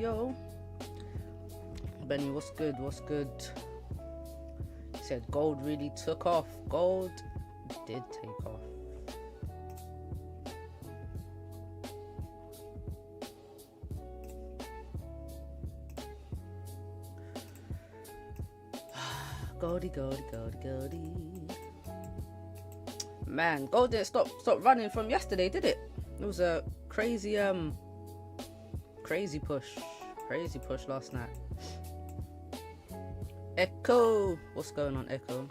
yo. Benny, what's good? What's good? He said gold really took off. Gold did take off. Goldie, goldie, goldie, goldie. Man, gold didn't stop running from yesterday, did it? It was a crazy push last night. Echo, what's going on, Echo?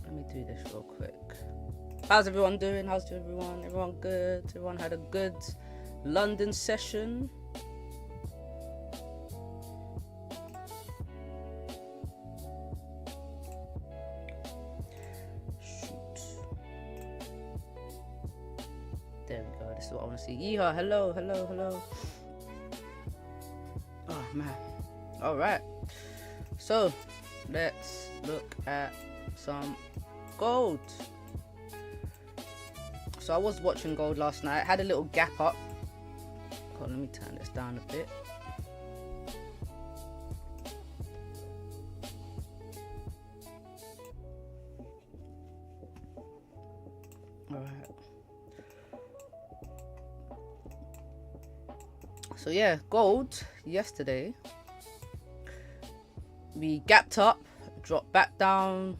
Let me do this real quick. How's everyone doing? Everyone good? Everyone had a good London session? There we go. This is what I want to see. Yeehaw. Hello. Oh, man. All right. So, let's look at some gold. So, I was watching gold last night. Had a little gap up. Hold on, let me turn this down a bit. All right. So yeah, gold yesterday, we gapped up, dropped back down,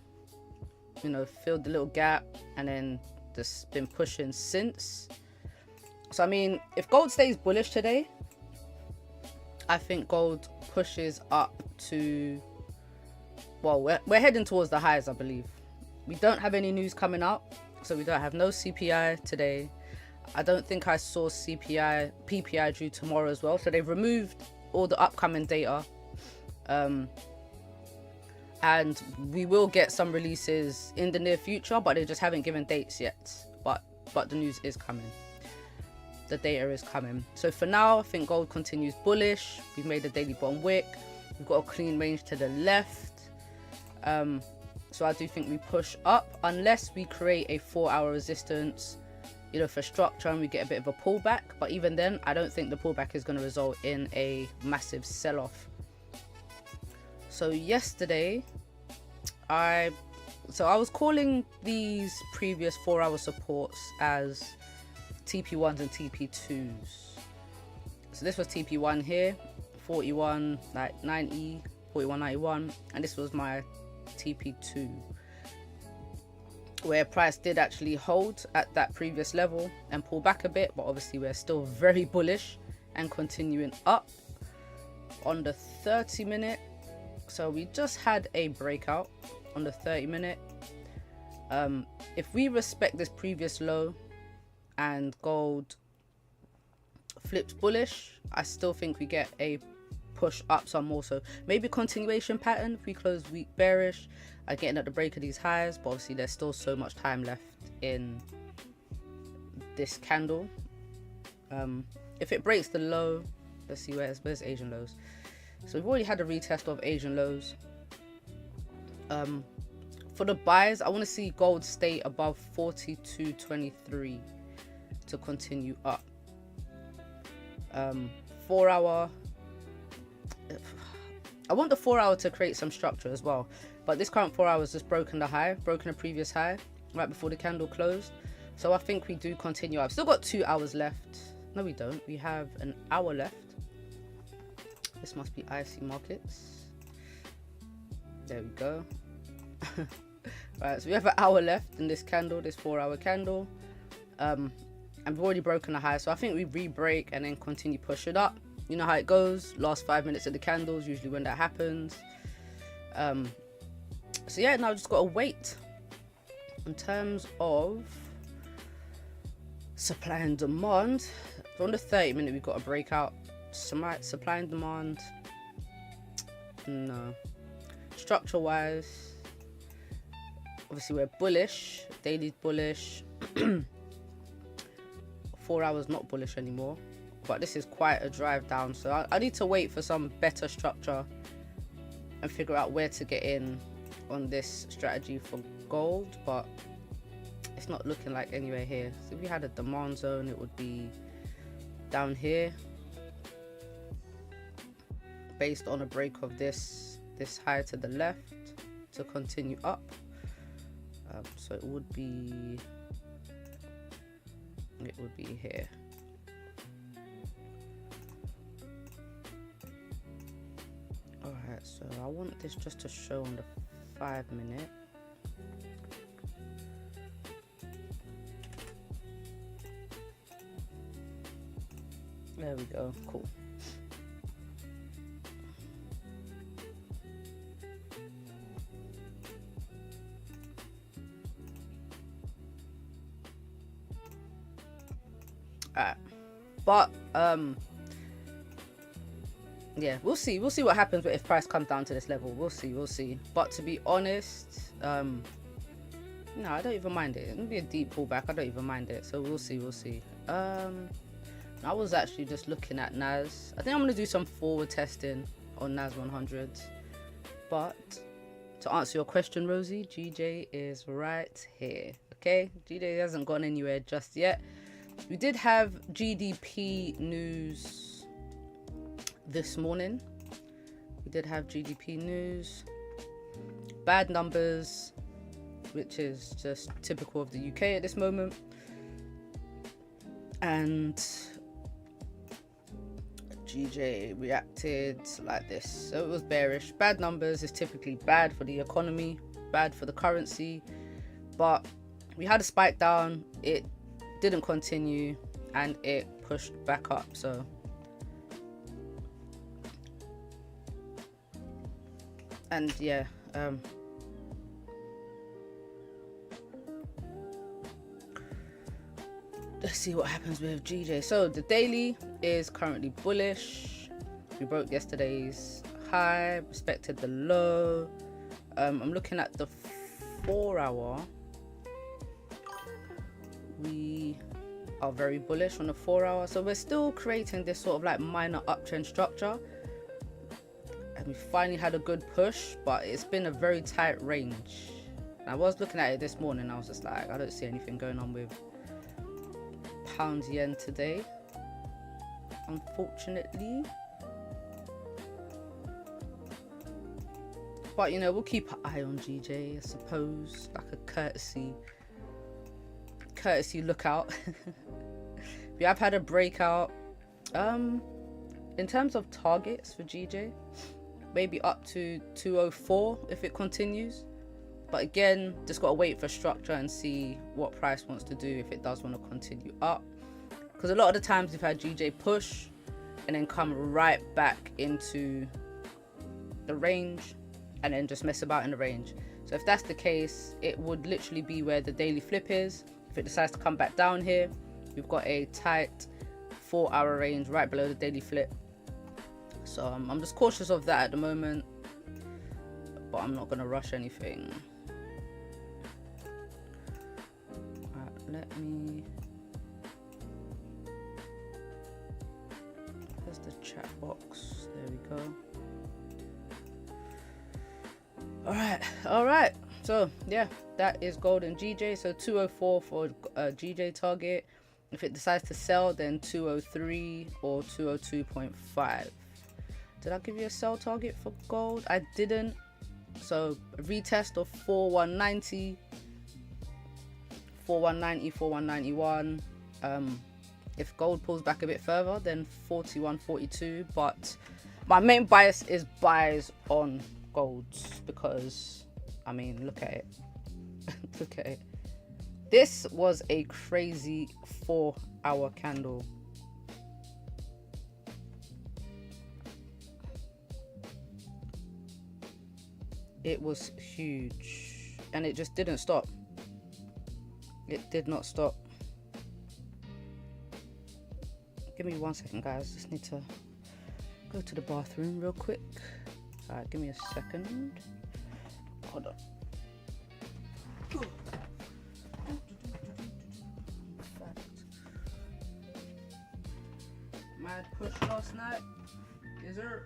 you know, filled the little gap, and then just been pushing since. So I mean, if gold stays bullish today, I think gold pushes up to, well, we're heading towards the highs, I believe. We don't have any news coming out, so we don't have no CPI today. I don't think I saw PPI due tomorrow as well. So they've removed all the upcoming data. And we will get some releases in the near future, but they just haven't given dates yet. But the news is coming. The data is coming. So for now, I think gold continues bullish. We've made a daily bottom wick. We've got a clean range to the left. So I do think we push up unless we create a 4-hour resistance, you know, for structure, and we get a bit of a pullback. But even then, I don't think the pullback is going to result in a massive sell-off. So yesterday, I was calling these previous 4-hour supports as TP1s and TP2s. So this was TP1 here, 41 like 90, 41.91, and this was my TP2, where price did actually hold at that previous level and pull back a bit, but obviously we're still very bullish and continuing up on the 30-minute. So we just had a breakout on the 30-minute. If we respect this previous low and gold flips bullish, I still think we get a push up some more. So maybe continuation pattern if we close week bearish, getting at the break of these highs, but obviously there's still so much time left in this candle. If it breaks the low, let's see where's Asian lows. So we've already had a retest of Asian lows. For the buys, I want to see gold stay above 42.23 to continue up. 4-hour, I want the 4-hour to create some structure as well, but this current 4 hours just broken a previous high right before the candle closed. So I think we do continue. I've still got 2 hours left. No, we don't. We have an hour left. This must be IC markets. There we go. Right, so we have an hour left in this candle, this 4-hour candle. And we've already broken a high, so I think we re-break and then continue push it up. You know how it goes. Last 5 minutes of the candles, usually when that happens. So yeah, now I've just got to wait. In terms of supply and demand, so on the 30-minute we've got a breakout. Supply and demand, no. Structure wise, obviously we're bullish, daily's bullish. 4 hours not bullish anymore, but this is quite a drive down, so I need to wait for some better structure and figure out where to get in on this strategy for gold. But it's not looking like anywhere here. So if we had a demand zone, it would be down here, based on a break of this high to the left to continue up. So it would be here. Alright, so I want this just to show on the 5 minute. There we go, cool. Alright, but yeah, we'll see what happens if price comes down to this level. We'll see. But to be honest, no, I don't even mind it. It'll be a deep pullback. I don't even mind it. So we'll see. I was actually just looking at NAS. I think I'm gonna do some forward testing on NAS 100s. But to answer your question, Rosie, GJ is right here. Okay, GJ hasn't gone anywhere just yet. We did have GDP news this morning. We did have GDP news. Bad numbers, which is just typical of the UK at this moment. And GJ reacted like this. So it was bearish. Bad numbers is typically bad for the economy, bad for the currency. But we had a spike down. It didn't continue and it pushed back up. So and yeah, let's see what happens with GJ. So the daily is currently bullish. We broke yesterday's high, respected the low. I'm looking at the 4 hour. We are very bullish on the 4 hour. So we're still creating this sort of like minor uptrend structure. And we finally had a good push, but it's been a very tight range. And I was looking at it this morning. I was just like, I don't see anything going on with pound yen today, unfortunately. But you know, we'll keep an eye on GJ, I suppose, like a courtesy lookout. We have had a breakout. In terms of targets for GJ, maybe up to 204 if it continues. But again, just gotta wait for structure and see what price wants to do if it does want to continue up. Because a lot of the times we've had GJ push and then come right back into the range and then just mess about in the range. So if that's the case, it would literally be where the daily flip is. If it decides to come back down here, we've got a tight 4 hour range right below the daily flip. So I'm just cautious of that at the moment, but I'm not gonna rush anything. Let me, there's the chat box, there we go. All right, so yeah, that is gold and GJ. So 204 for GJ target. If it decides to sell, then 203 or 202.5. Did I give you a sell target for gold? I didn't. So a retest of 4190, 4190, 4191. If gold pulls back a bit further, then 4142. But my main bias is buys on golds because, I mean, look at it. Look at it. This was a crazy 4 hour candle. It was huge and it just didn't stop. It did not stop. Give me 1 second, guys. Just need to go to the bathroom real quick. All right, give me a second. Hold on. Mad push last night. Is there?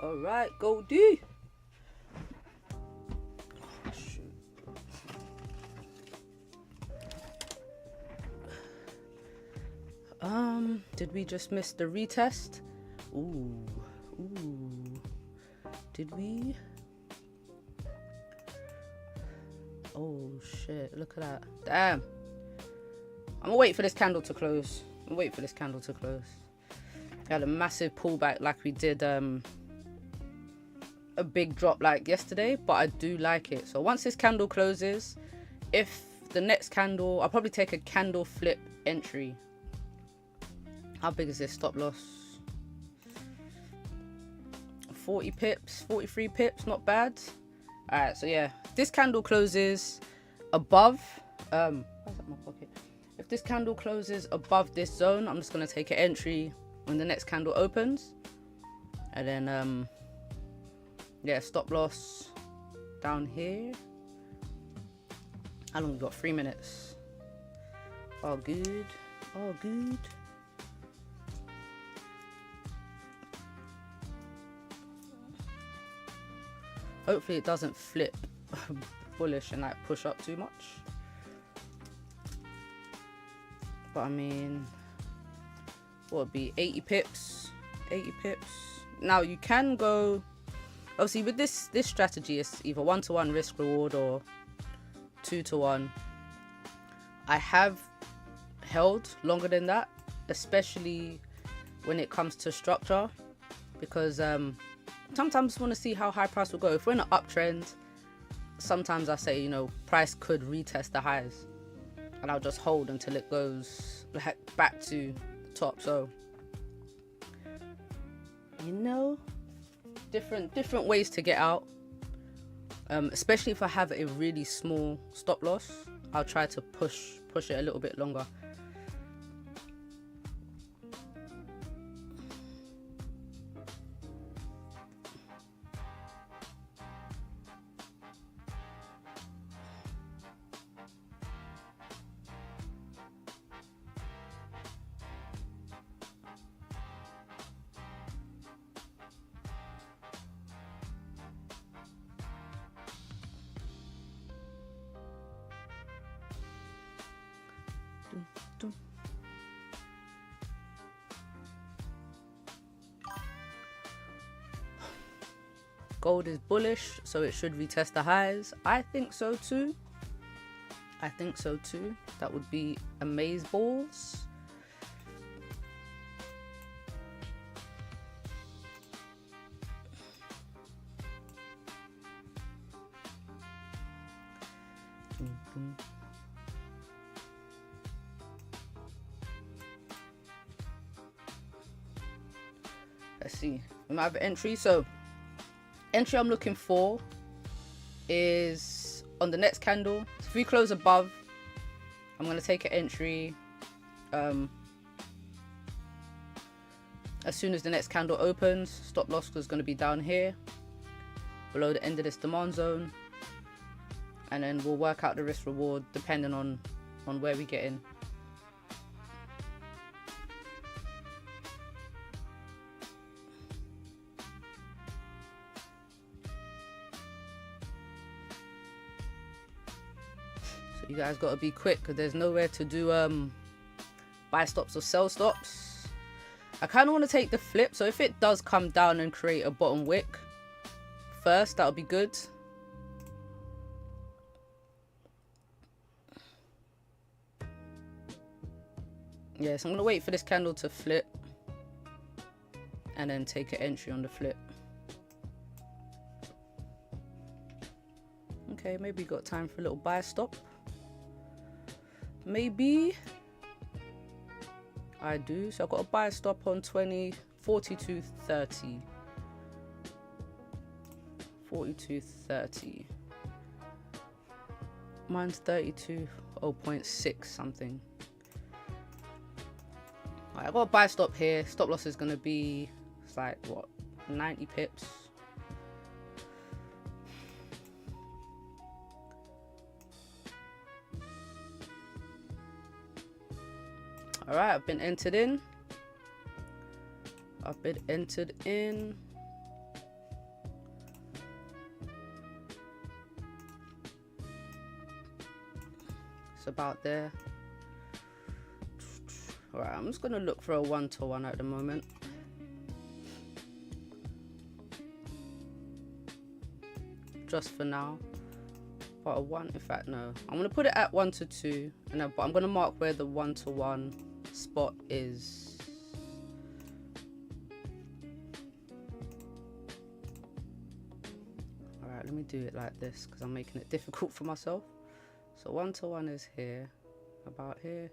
All right, Goldie. Oh, shoot. Did we just miss the retest? Ooh. Did we? Oh shit, look at that. Damn. I'm gonna wait for this candle to close. We had a massive pullback like we did a big drop like yesterday, but I do like it. So once this candle closes, if the next candle, I'll probably take a candle flip entry. How big is this stop loss? 40 pips, 43 pips, not bad. All right, so yeah, this candle closes above where's that in my pocket? If this candle closes above this zone, I'm just gonna take an entry when the next candle opens, and then yeah, stop loss down here. How long we got? 3 minutes. All good. Hopefully it doesn't flip bullish and like push up too much. But I mean, what would be 80 pips? 80 pips. Now you can go, obviously with this strategy, it's either 1-to-1 risk reward or 2-to-1. I have held longer than that, especially when it comes to structure, because sometimes I want to see how high price will go. If we're in an uptrend, sometimes I say, you know, price could retest the highs, and I'll just hold until it goes like back to the top. So, you know, different ways to get out. Especially if I have a really small stop loss, I'll try to push it a little bit longer. Gold is bullish, so it should retest the highs. I think so too. That would be amaze balls. Let's see. We might have an entry. So entry I'm looking for is on the next candle. So if we close above, I'm going to take an entry as soon as the next candle opens. Stop loss is going to be down here below the end of this demand zone, and then we'll work out the risk reward depending on where we get in. You guys got to be quick because there's nowhere to do buy stops or sell stops. I kind of want to take the flip, so if it does come down and create a bottom wick first, that'll be good. Yeah, so I'm going to wait for this candle to flip and then take an entry on the flip. Okay, maybe got time for a little buy stop. Maybe I do. So I've got a buy stop on 42.30. 42.30. Mine's 32.06 something. Alright, I've got a buy stop here. Stop loss is gonna be, it's like what, 90 pips. Alright, I've been entered in. It's about there. Alright, I'm just gonna look for a 1-to-1 at the moment. Just for now. But a 1, in fact, no. I'm gonna put it at 1-to-2, and then, but I'm gonna mark where the 1-to-1 spot is. Alright, let me do it like this because I'm making it difficult for myself. So 1-to-1 is here, about here.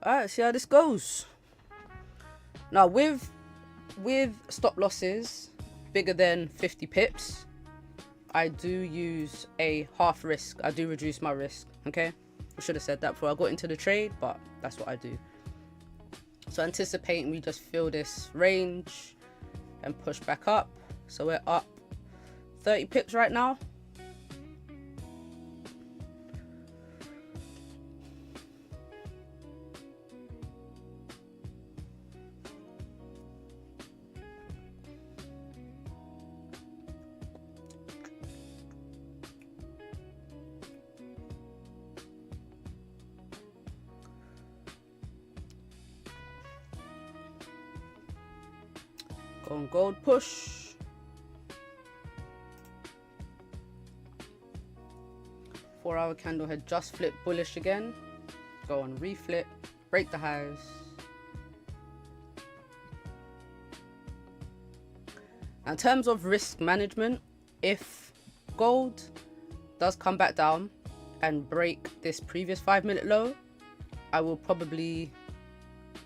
Alright, see how this goes. Now with stop losses bigger than 50 pips, I do use a half risk. I do reduce my risk. Okay, I should have said that before I got into the trade, but that's what I do. So anticipating we just fill this range and push back up. So we're up 30 pips right now. Go on gold push. Four-hour candle had just flipped bullish again. Go on reflip, break the highs. Now, in terms of risk management, if gold does come back down and break this previous 5-minute low, I will probably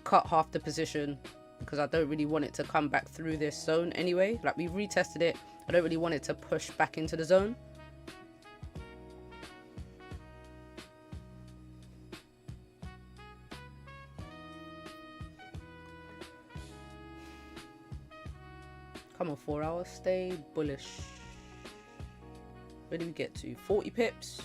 cut half the position, because I don't really want it to come back through this zone anyway. Like, we've retested it. I don't really want it to push back into the zone. Come on, 4 hours, stay bullish. Where do we get to? 40 pips.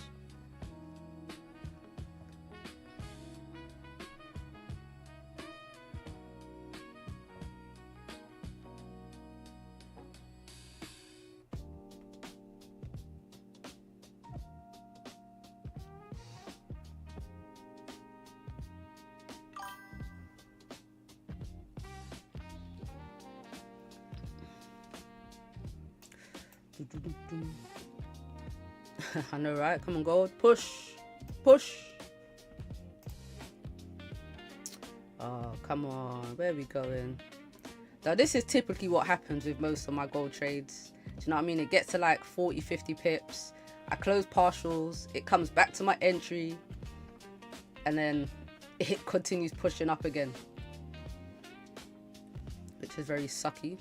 I know, right? Come on, gold. Push. Push. Oh, come on. Where are we going? Now, this is typically what happens with most of my gold trades. Do you know what I mean? It gets to like 40, 50 pips. I close partials. It comes back to my entry. And then it continues pushing up again, which is very sucky.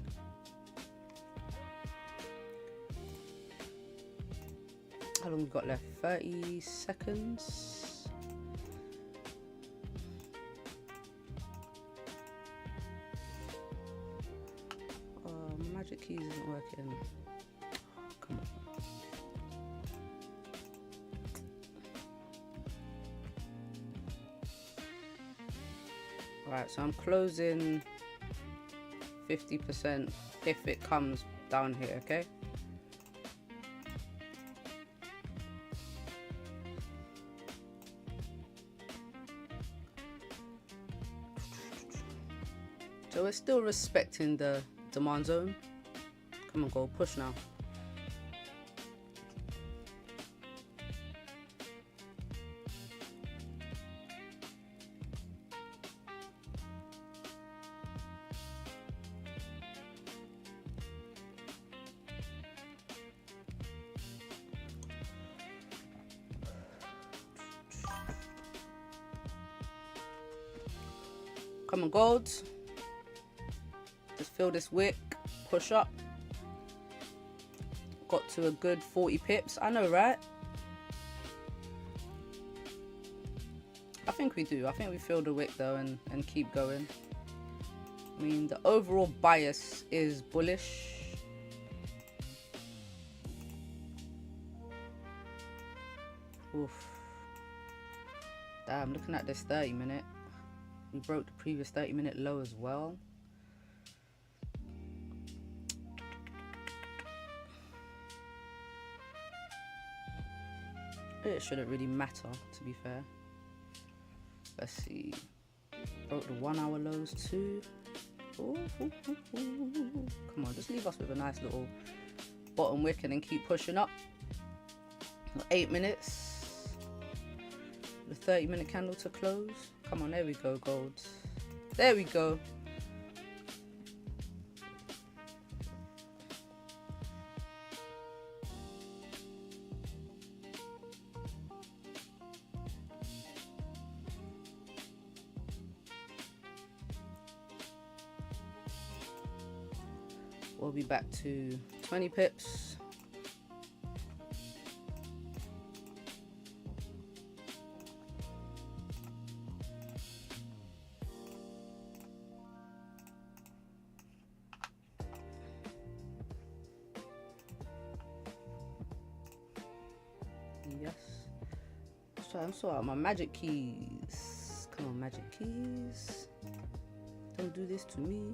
How long we got left? 30 seconds. My magic keys isn't working. Come on. Alright, so I'm closing 50% if it comes down here, okay? So we're still respecting the demand zone. Come on, go push now. Come on, gold. Just fill this wick, push up. Got to a good 40 pips. I know, right? I think we do. I think we fill the wick though and keep going. I mean, the overall bias is bullish. Oof. Damn, looking at this 30-minute. We broke the previous 30-minute low as well. It shouldn't really matter, to be fair. Let's see. Broke the 1 hour lows too. Ooh, ooh, ooh, ooh. Come on, just leave us with a nice little bottom wick and then keep pushing up. 8 minutes. The 30-minute candle to close. Come on, there we go, gold. There we go. We'll be back to 20 pips. Yes. I'm sorting out my magic keys. Come on, magic keys. Don't do this to me.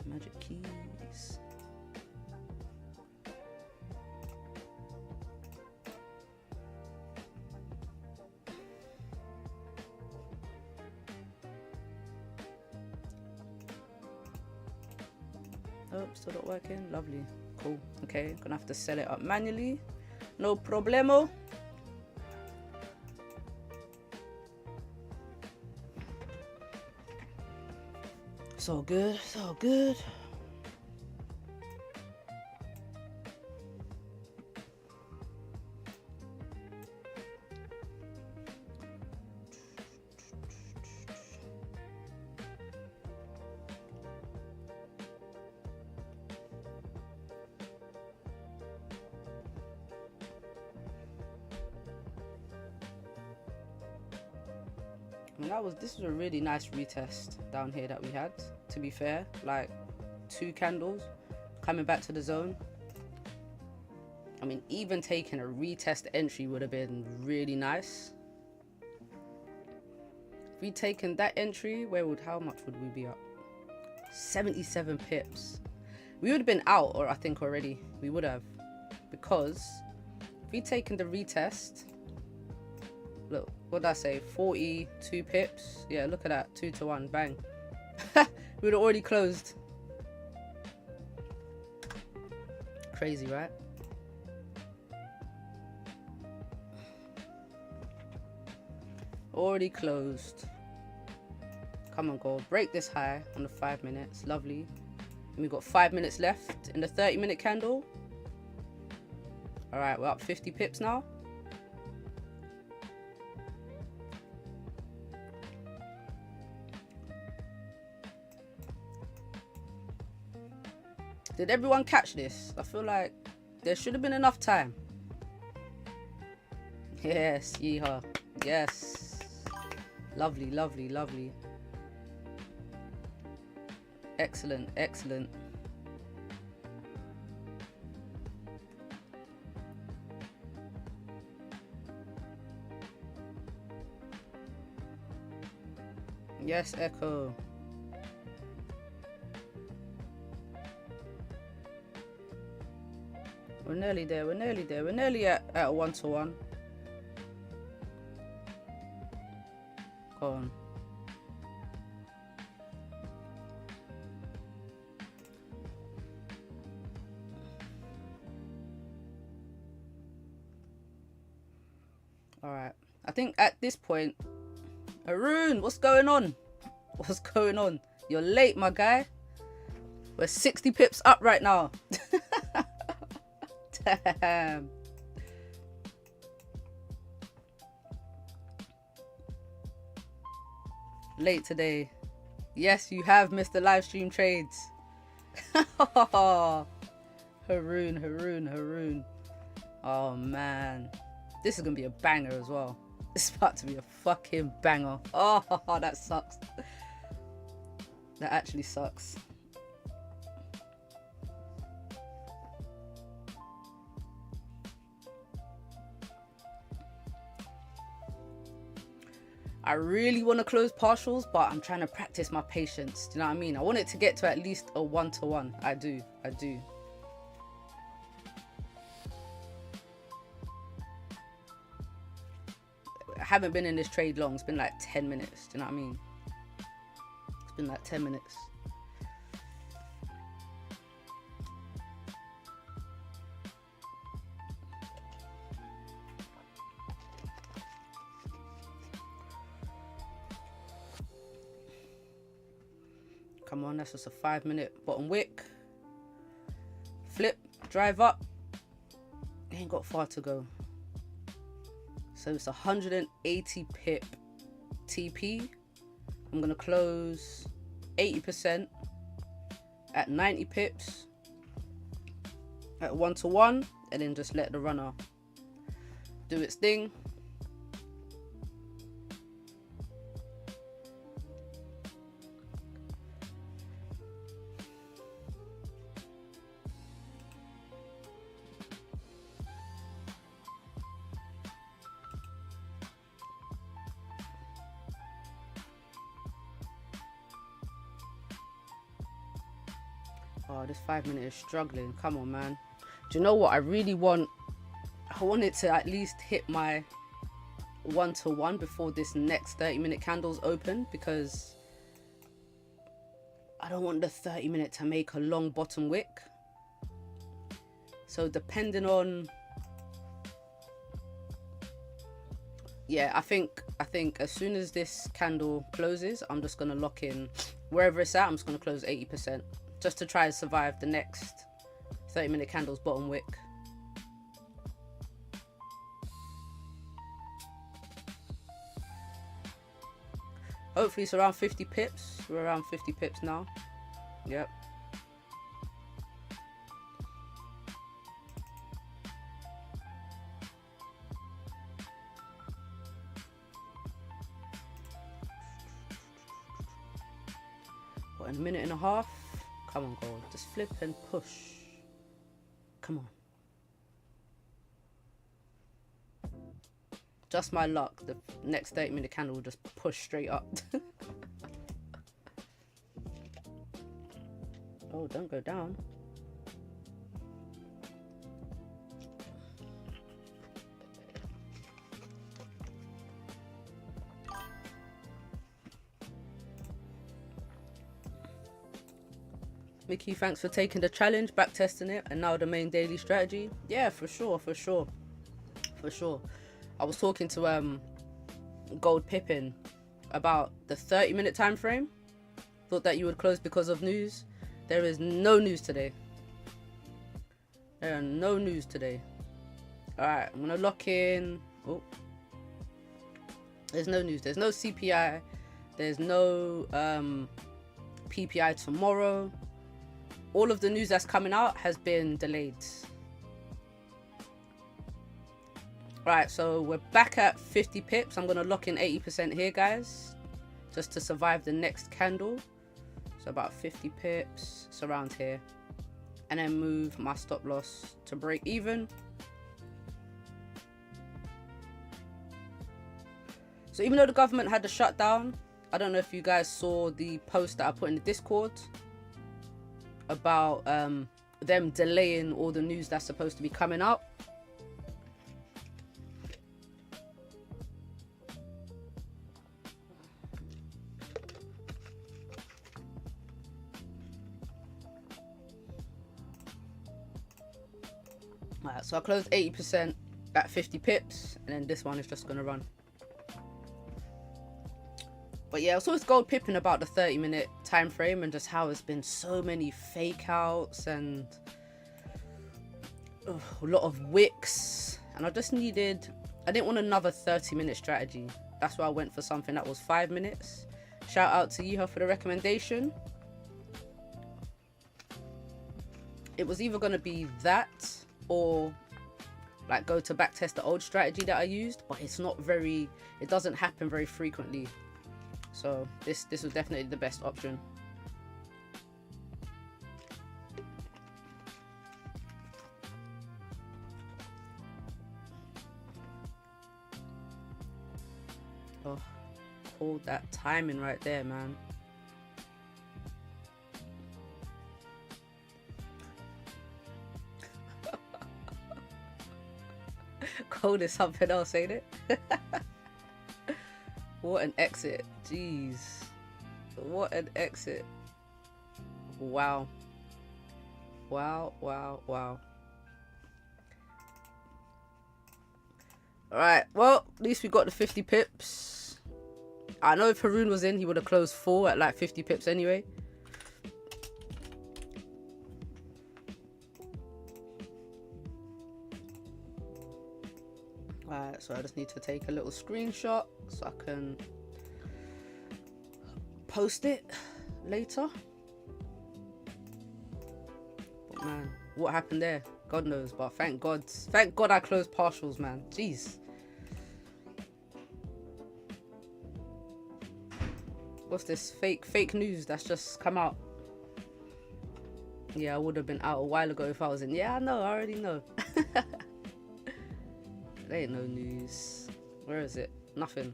Magic keys. Oh, still not working. Lovely. Cool. Okay, gonna have to set it up manually. No problemo. It's all good. It's all good. And this was a really nice retest down here that we had, to be fair. Like 2 candles coming back to the zone. I mean, even taking a retest entry would have been really nice. If we'd taken that entry, how much would we be up? 77 pips. We would have been out, or I think already we would have, because if we'd taken the retest, look, what did I say? 42 pips. Yeah, look at that. 2 to 1. Bang. We would have already closed. Crazy, right? Already closed. Come on, gold. Break this high on the 5 minutes. Lovely. And we've got 5 minutes left in the 30-minute candle. All right, we're up 50 pips now. Did everyone catch this? I feel like there should have been enough time. Yes, yeehaw. Yes. Lovely, lovely, lovely. Excellent, excellent. Yes, Echo. We're nearly there, we're nearly there. We're nearly at a 1-to-1. Go on. Alright. I think at this point, Arun, what's going on? What's going on? You're late, my guy. We're 60 pips up right now. Damn. Late today. Yes, you have missed the live stream trades. Haroon, Haroon, Haroon. Oh man, this is gonna be a banger as well. This is about to be a fucking banger. Oh, that sucks. That actually sucks. I really want to close partials, but I'm trying to practice my patience. Do you know what I mean? I want it to get to at least a 1-to-1. I do. I haven't been in this trade long. It's been like 10 minutes. Do you know what I mean? It's been like 10 minutes. Come on, that's just a 5-minute bottom wick. Flip, drive up. Ain't got far to go. So it's 180 pip TP. I'm gonna close 80% at 90 pips at 1-to-1, and then just let the runner do its thing. Oh, this 5-minute is struggling. Come on, man. Do you know what I really want? I want it to at least hit my 1-to-1 before this next 30-minute candle's open, because I don't want the 30-minute to make a long bottom wick. So depending on, yeah, I think as soon as this candle closes, I'm just gonna lock in wherever it's at. I'm just gonna close 80%. Just to try and survive the next 30-minute candle's bottom wick. Hopefully it's around 50 pips. We're around 50 pips now. Yep. What, in a minute and a half? Come on, gold. Just flip and push. Come on. Just my luck. The next 30-minute candle will just push straight up. Oh, don't go down. Mickey, thanks for taking the challenge, back testing it, and now the main daily strategy. Yeah, for sure. I was talking to Gbpjpy about the 30-minute time frame. Thought that you would close because of news. There is no news today. There are no news today. Alright, I'm gonna lock in. Oh, there's no news. There's no CPI. There's no PPI tomorrow. All of the news that's coming out has been delayed. Right, so we're back at 50 pips. I'm going to lock in 80% here, guys, just to survive the next candle. So about 50 pips. It's around here. And then move my stop loss to break even. So even though the government had the shutdown, I don't know if you guys saw the post that I put in the Discord about them delaying all the news that's supposed to be coming out. Alright, so I closed 80% at 50 pips, and then this one is just gonna run. But yeah, I was always Gbpjpy about the 30-minute time frame and just how there's been so many fake outs and a lot of wicks, and I didn't want another 30-minute strategy. That's why I went for something that was 5 minutes. Shout out to Yeehaw for the recommendation. It was either going to be that or like go to backtest the old strategy that I used, but it doesn't happen very frequently. So this was definitely the best option. Oh, Hold that timing right there, man. Gold is something else, ain't it? What an exit. Jeez. What an exit. Wow. Wow, wow, wow. Alright, well, at least we got the 50 pips. I know if Haroon was in, he would have closed 4 at like 50 pips anyway. Alright, so I just need to take a little screenshot so I can post it later. But man, what happened there? God knows, but thank God I closed partials, man. Jeez. What's this fake news that's just come out? Yeah, I would have been out a while ago if I was in. Yeah, I know, I already know. There ain't no news. Where is it? Nothing.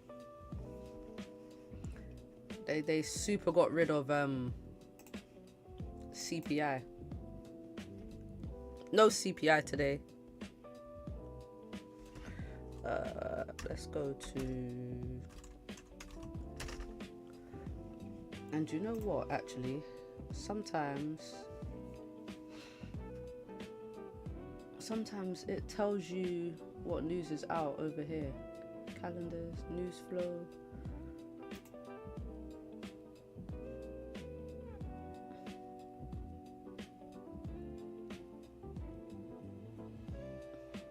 They super got rid of CPI. No CPI today. Let's go to. And you know what? Actually, sometimes it tells you what news is out over here. Calendars, news flow.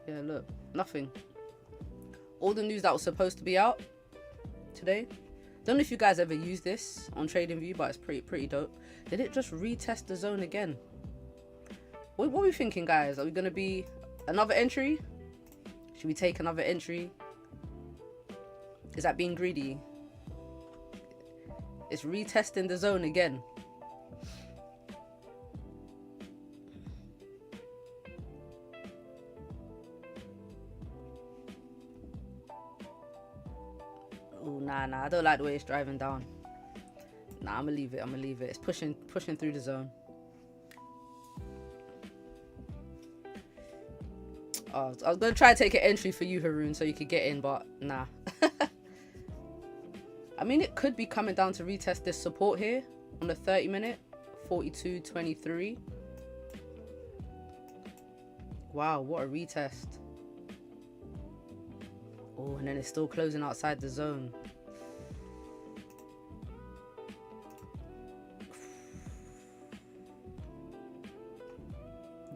Yeah, look, nothing. All the news that was supposed to be out today. Don't know if you guys ever use this on TradingView, but it's pretty dope. Did it just retest the zone again? What are we thinking, guys? Are we gonna be another entry? Should we take another entry? Is that being greedy? It's retesting the zone again. Oh, nah, I don't like the way it's driving down. Nah, I'm gonna leave it. It's pushing through the zone. Oh, I was gonna try to take an entry for you, Haroon, so you could get in, but nah. I mean, it could be coming down to retest this support here on the 30-minute, 42.23. Wow, what a retest. Oh, and then it's still closing outside the zone.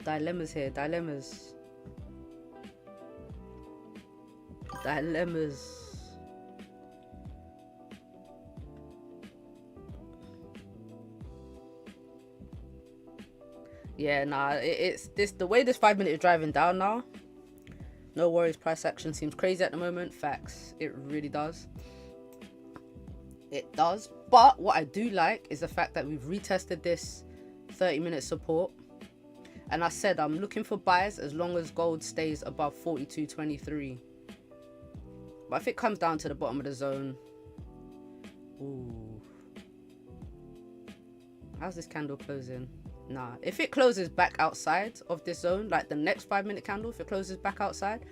Dilemmas here, dilemmas. Yeah, nah, it's this the way this 5 minute is driving down now. No worries, price action seems crazy at the moment. Facts, it really does. It does. But what I do like is the fact that we've retested this 30-minute support. And I said I'm looking for buys as long as gold stays above 42.23. But if it comes down to the bottom of the zone, ooh, how's this candle closing? Nah, if it closes back outside of this zone, like the next 5 minute candle, if it closes back outside,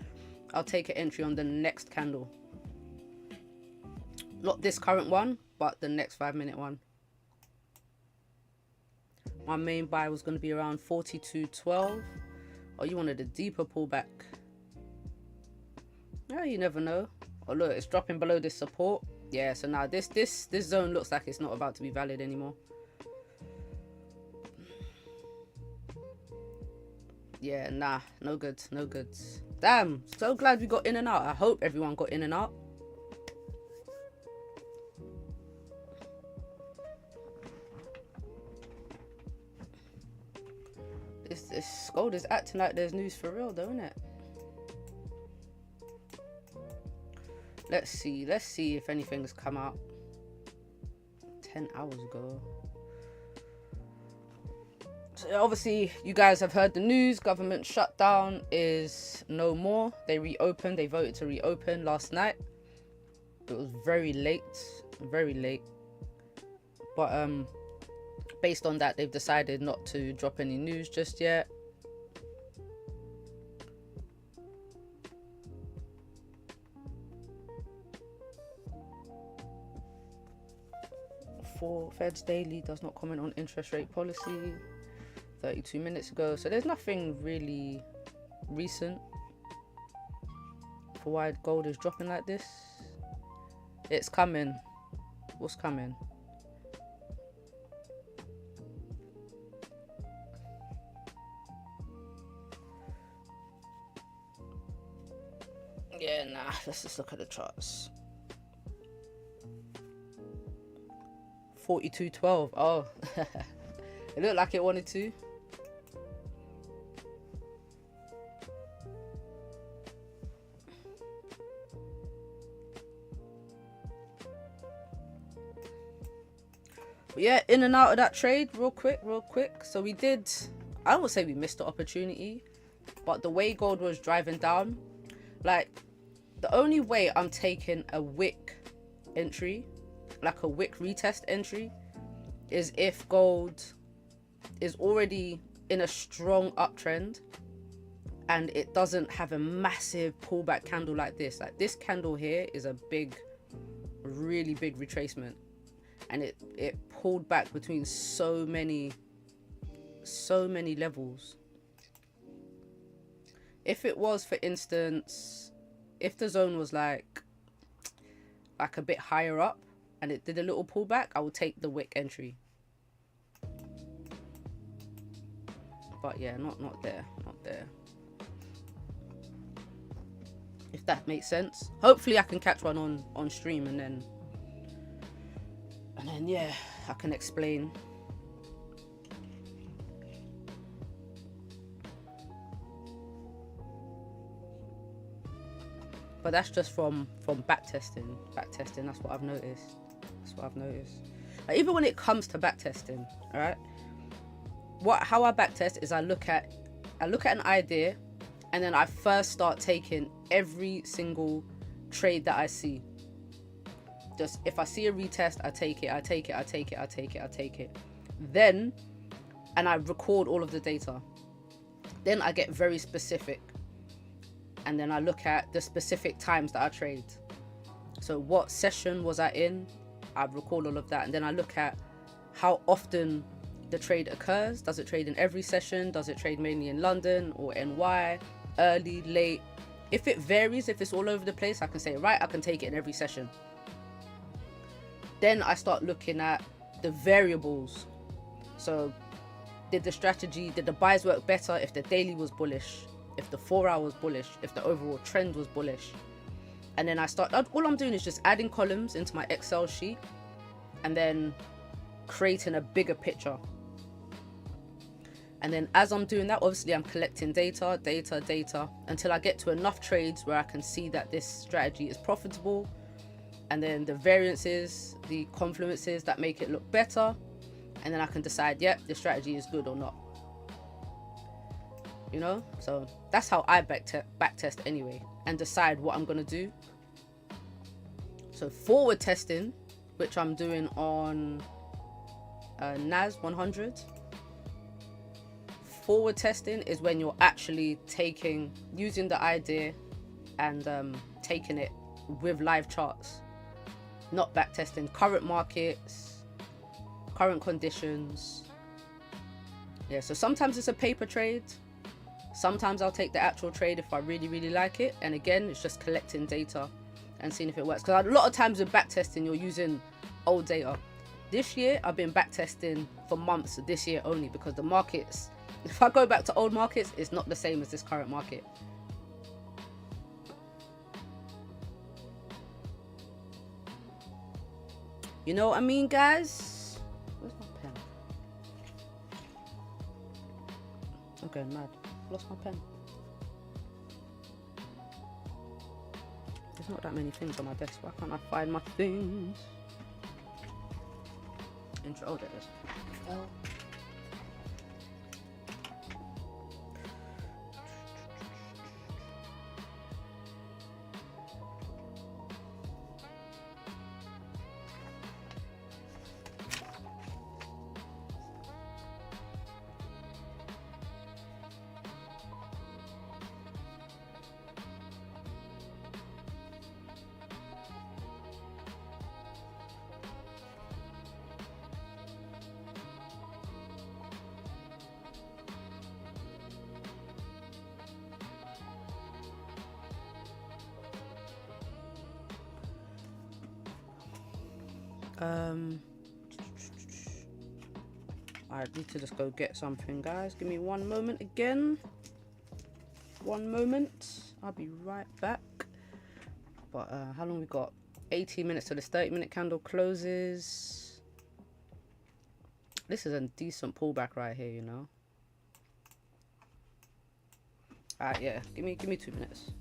I'll take an entry on the next candle. Not this current one, but the next 5 minute one. My main buy was going to be around 42.12. Oh, you wanted a deeper pullback. Yeah, you never know. Oh look, it's dropping below this support. Yeah, so now this zone looks like it's not about to be valid anymore. Yeah, nah, no good, no good. Damn, so glad we got in and out. I hope everyone got in and out. This gold is acting like there's news for real though, isn't it? Let's see if anything's come out 10 hours ago. So obviously you guys have heard the news. Government shutdown is no more. They reopened. They voted to reopen last night. It was very late very late. But based on that, they've decided not to drop any news just yet. Fed's daily does not comment on interest rate policy 32 minutes ago, so there's nothing really recent for why gold is dropping like this. It's coming. What's coming? Yeah, nah, let's just look at the charts. 42.12. Oh, it looked like it wanted to. But yeah, in and out of that trade real quick. So we did, I won't say we missed the opportunity, but the way gold was driving down, like the only way I'm taking a wick entry, like a wick retest entry, is if gold is already in a strong uptrend and it doesn't have a massive pullback candle like this. Like this candle here is a big, really big retracement, and it pulled back between so many levels. If it was, for instance, if the zone was like a bit higher up and it did a little pullback, I would take the wick entry. But yeah, not there. If that makes sense. Hopefully I can catch one on stream, and then yeah, I can explain. But that's just from backtesting. That's what I've noticed. Like, even when it comes to backtesting, all right, how I backtest is I look at an idea, and then I first start taking every single trade that I see. Just if I see a retest, I take it. Then, and I record all of the data. Then I get very specific, and then I look at the specific times that I trade. So what session was I in? I record all of that, and then I look at how often the trade occurs. Does it trade in every session? Does it trade mainly in London or NY? Early, late? If it varies, if it's all over the place, I can say, right, I can take it in every session. Then I start looking at the variables. So did the buys work better if the daily was bullish, if the 4 hour was bullish, if the overall trend was bullish? And then all I'm doing is just adding columns into my Excel sheet and then creating a bigger picture. And then as I'm doing that, obviously I'm collecting data until I get to enough trades where I can see that this strategy is profitable, and then the variances, the confluences that make it look better, and then I can decide, yep, this strategy is good or not. You know, so that's how I backtest anyway, and decide what I'm gonna do. So forward testing, which I'm doing on NAS 100. Forward testing is when you're actually using the idea and taking it with live charts, not backtesting current markets, current conditions. Yeah, so sometimes it's a paper trade. Sometimes I'll take the actual trade if I really like it. And again, it's just collecting data and seeing if it works. Because a lot of times with backtesting, you're using old data. This year, I've been backtesting for months this year only, because the markets, if I go back to old markets, it's not the same as this current market. You know what I mean, guys? Where's my pen? I'm going mad. Lost my pen. There's not that many things on my desk. Why can't I find my things? Intro. Oh, there it is. Oh. I need to just go get something, guys. Give me one moment again. One moment. I'll be right back. But how long we got? 18 minutes till this 30-minute candle closes. This is a decent pullback right here, you know. Alright, yeah. Give me 2 minutes.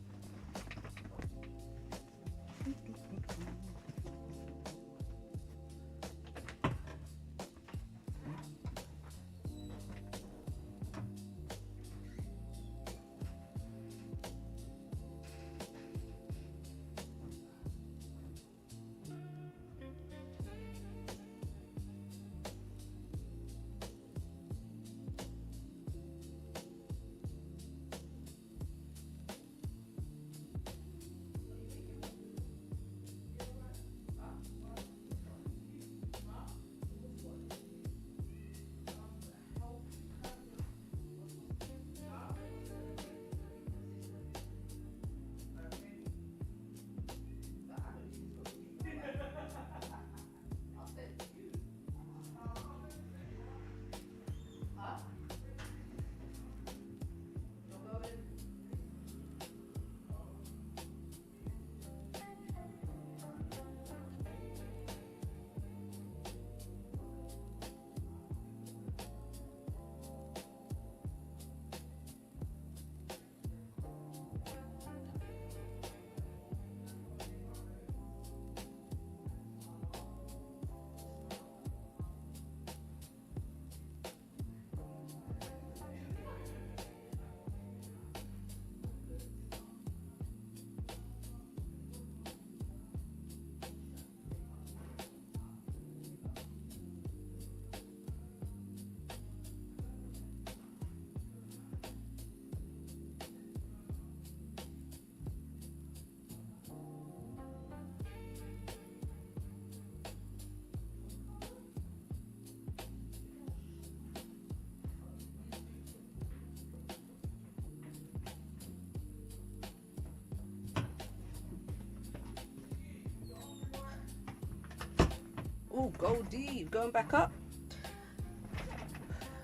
Oh, gold deep, going back up.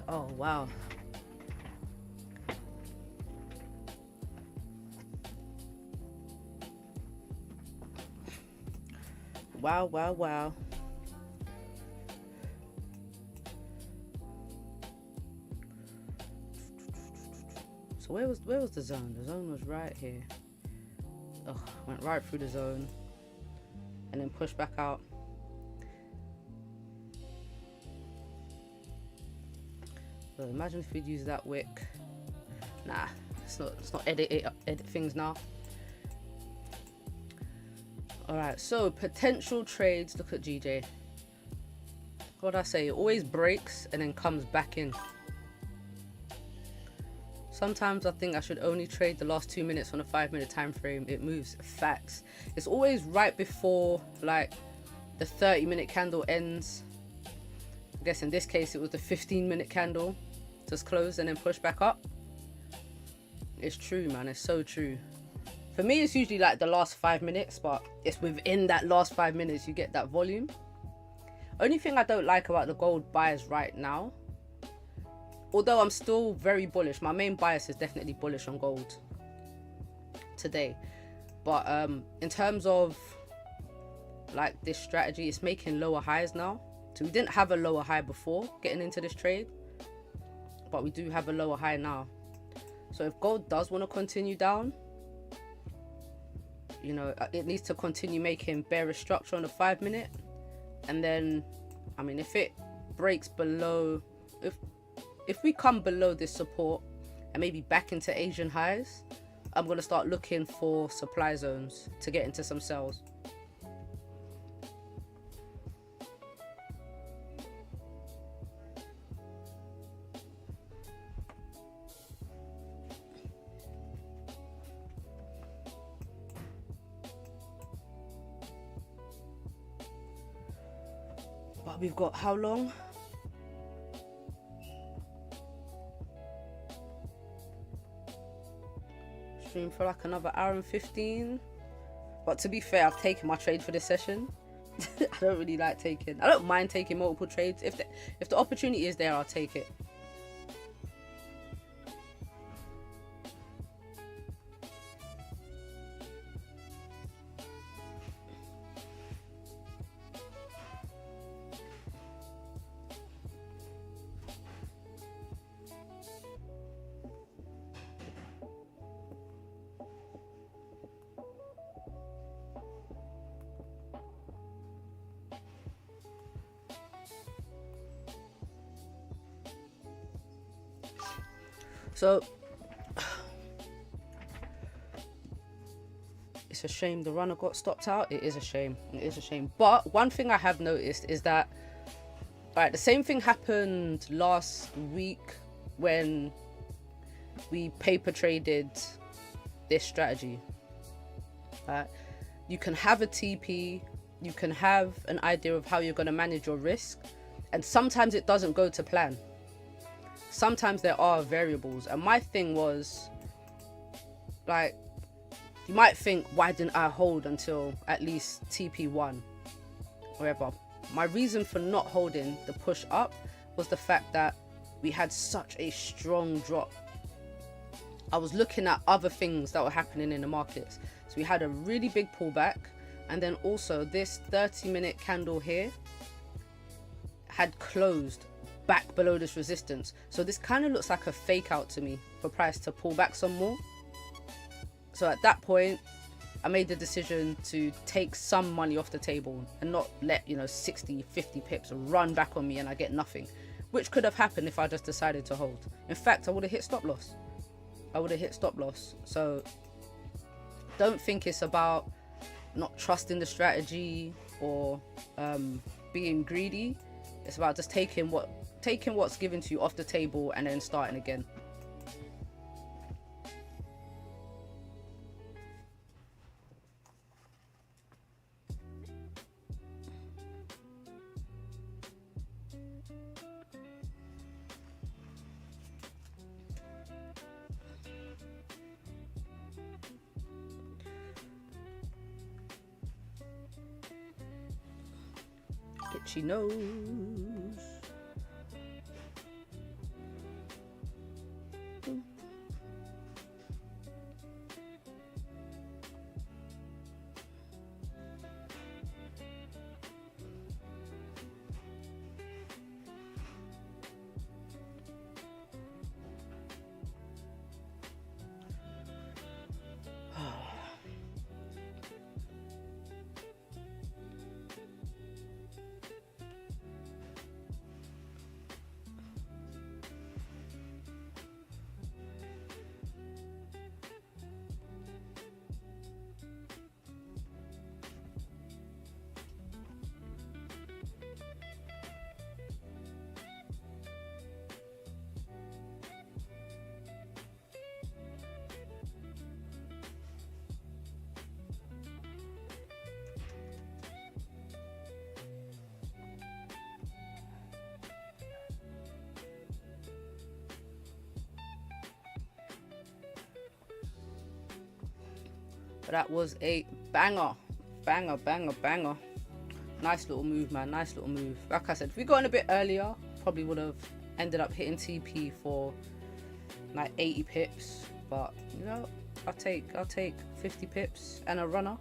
Oh, wow. Wow, wow, wow. So where was the zone? The zone was right here. Oh, went right through the zone and then pushed back out. So imagine if we'd use that wick. Nah, let's not edit things now. Alright, so potential trades. Look at GJ. What I say, it always breaks and then comes back in. Sometimes I think I should only trade the last 2 minutes on a 5-minute time frame. It moves facts. It's always right before like the 30-minute candle ends. I guess in this case it was the 15-minute candle just closed and then pushed back up. It's true, man. It's so true. For me, it's usually like the last 5 minutes, but it's within that last 5 minutes you get that volume. Only thing I don't like about the gold buys right now, although I'm still very bullish, my main bias is definitely bullish on gold today. But in terms of like this strategy, it's making lower highs now. So we didn't have a lower high before getting into this trade, but we do have a lower high now. So if gold does want to continue down, you know, it needs to continue making bearish structure on the 5-minute. And then, I mean, if it breaks below, if we come below this support and maybe back into Asian highs, I'm going to start looking for supply zones to get into some sells. But we've got how long? Stream for like another hour and 15. But to be fair, I've taken my trade for this session. I don't really like taking. I don't mind taking multiple trades. If the opportunity is there, I'll take it. So it's a shame the runner got stopped out. It is a shame. It is a shame. But one thing I have noticed is that, right, the same thing happened last week when we paper traded this strategy. You can have a TP, you can have an idea of how you're going to manage your risk, and sometimes it doesn't go to plan. Sometimes there are variables, and my thing was, like, you might think, why didn't I hold until at least TP1 whatever. My reason for not holding the push up was the fact that we had such a strong drop. I was looking at other things that were happening in the markets. So we had a really big pullback, and then also this 30-minute candle here had closed back below this resistance. So this kind of looks like a fake out to me for price to pull back some more. So at that point, I made the decision to take some money off the table and not let, 60, 50 pips run back on me and I get nothing, which could have happened if I just decided to hold. In fact, I would have hit stop loss. So don't think it's about not trusting the strategy or being greedy. It's about just taking what's given to you off the table and then starting again. Itchy nose. That was a banger. Nice little move, man. Nice little move. Like I said, if we got in a bit earlier, probably would have ended up hitting TP for like 80 pips. But I'll take 50 pips and a runner.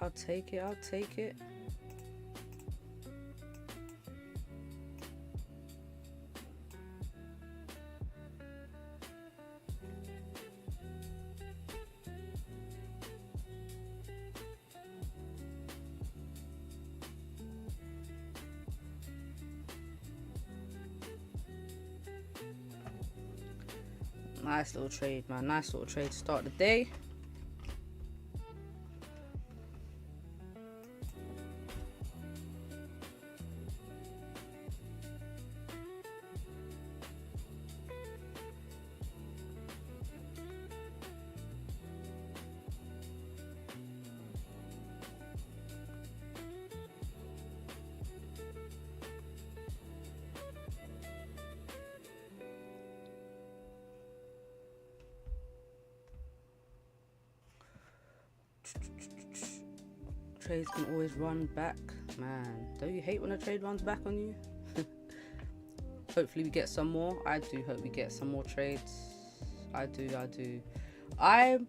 I'll take it. Nice little trade, man. Nice little trade to start the day. trades can always run back. Man, don't you hate when a trade runs back on you? Hopefully we get some more. I do hope we get some more trades. I do. I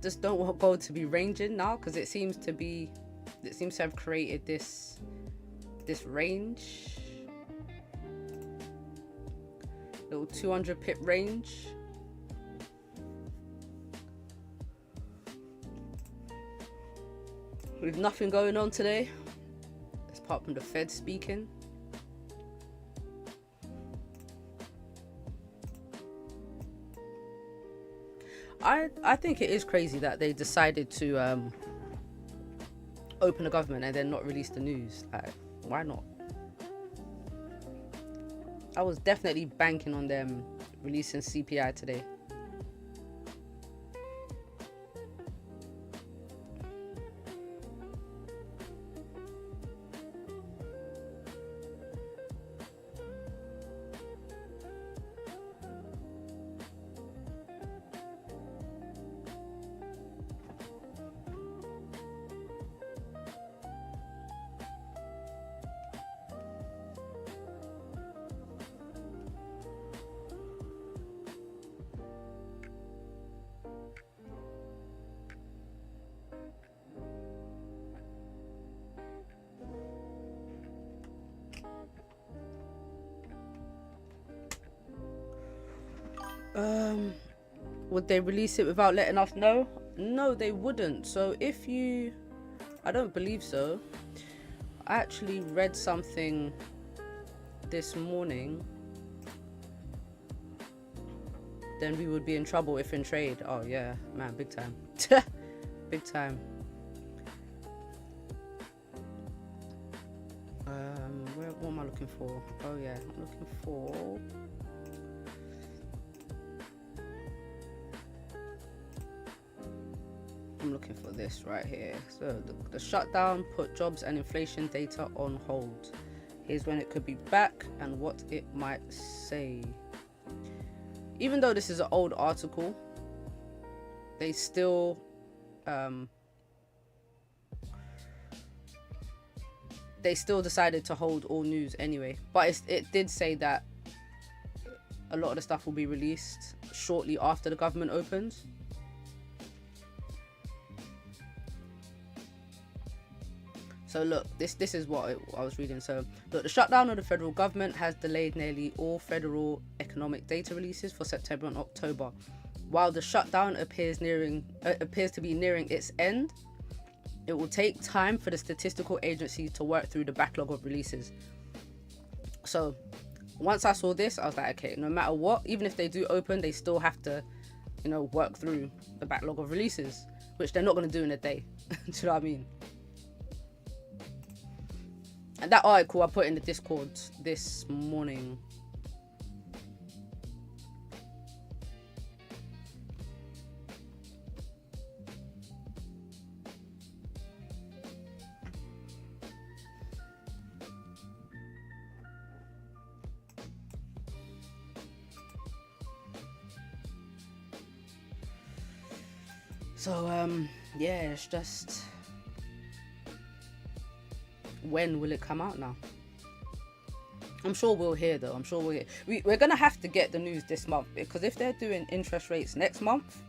just don't want gold to be ranging now, because it seems to have created this range, little 200 pip range. With nothing going on today, apart from the Fed speaking. I think it is crazy that they decided to open the government and then not release the news. Like, why not? I was definitely banking on them releasing CPI today. Would they release it without letting us know? No, they wouldn't. So I don't believe so. I actually read something this morning. Then we would be in trouble if in trade. Oh yeah, man, big time. Big time. What am I looking for? Oh yeah, I'm looking for... this right here. So the shutdown put jobs and inflation data on hold. Here's when it could be back and what it might say. Even though this is an old article, they still decided to hold all news anyway. But it did say that a lot of the stuff will be released shortly after the government opens. So look, this is what I was reading. So look, the shutdown of the federal government has delayed nearly all federal economic data releases for September and October. While the shutdown appears to be nearing its end, it will take time for the statistical agencies to work through the backlog of releases. So once I saw this, I was like, okay, no matter what, even if they do open, they still have to, work through the backlog of releases, which they're not going to do in a day. Do you know what I mean? And that article I put in the Discord this morning. So yeah, it's just, when will it come out now? I'm sure we'll hear though. I'm sure we'll hear. We're gonna have to get the news this month, because if they're doing interest rates next month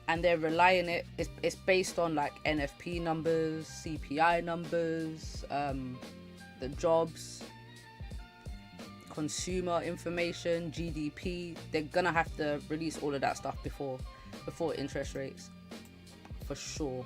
and they're relying it's based on like NFP numbers, CPI numbers, the jobs, consumer information, GDP, they're gonna have to release all of that stuff before interest rates, for sure.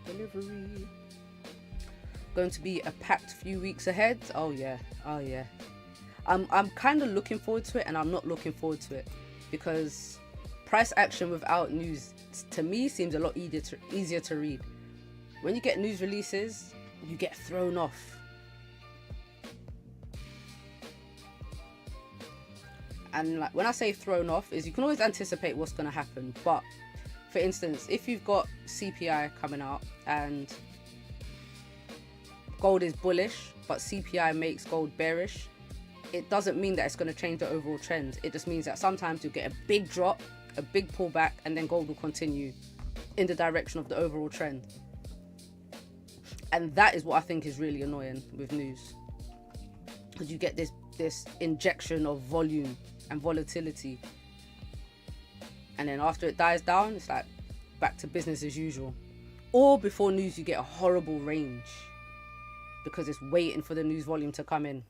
Delivery. Going to be a packed few weeks ahead. Oh yeah. I'm kind of looking forward to it, and I'm not looking forward to it, because price action without news to me seems a lot easier to read. when you get news releases, you get thrown off. And like when I say thrown off, is you can always anticipate what's going to happen. But for instance, if you've got CPI coming out and gold is bullish, but CPI makes gold bearish, it doesn't mean that it's going to change the overall trend. It just means that sometimes you'll get a big drop, a big pullback, and then gold will continue in the direction of the overall trend. And that is what I think is really annoying with news, because you get this injection of volume and volatility, and then after it dies down, it's like back to business as usual. Or before news, you get a horrible range because it's waiting for the news volume to come in.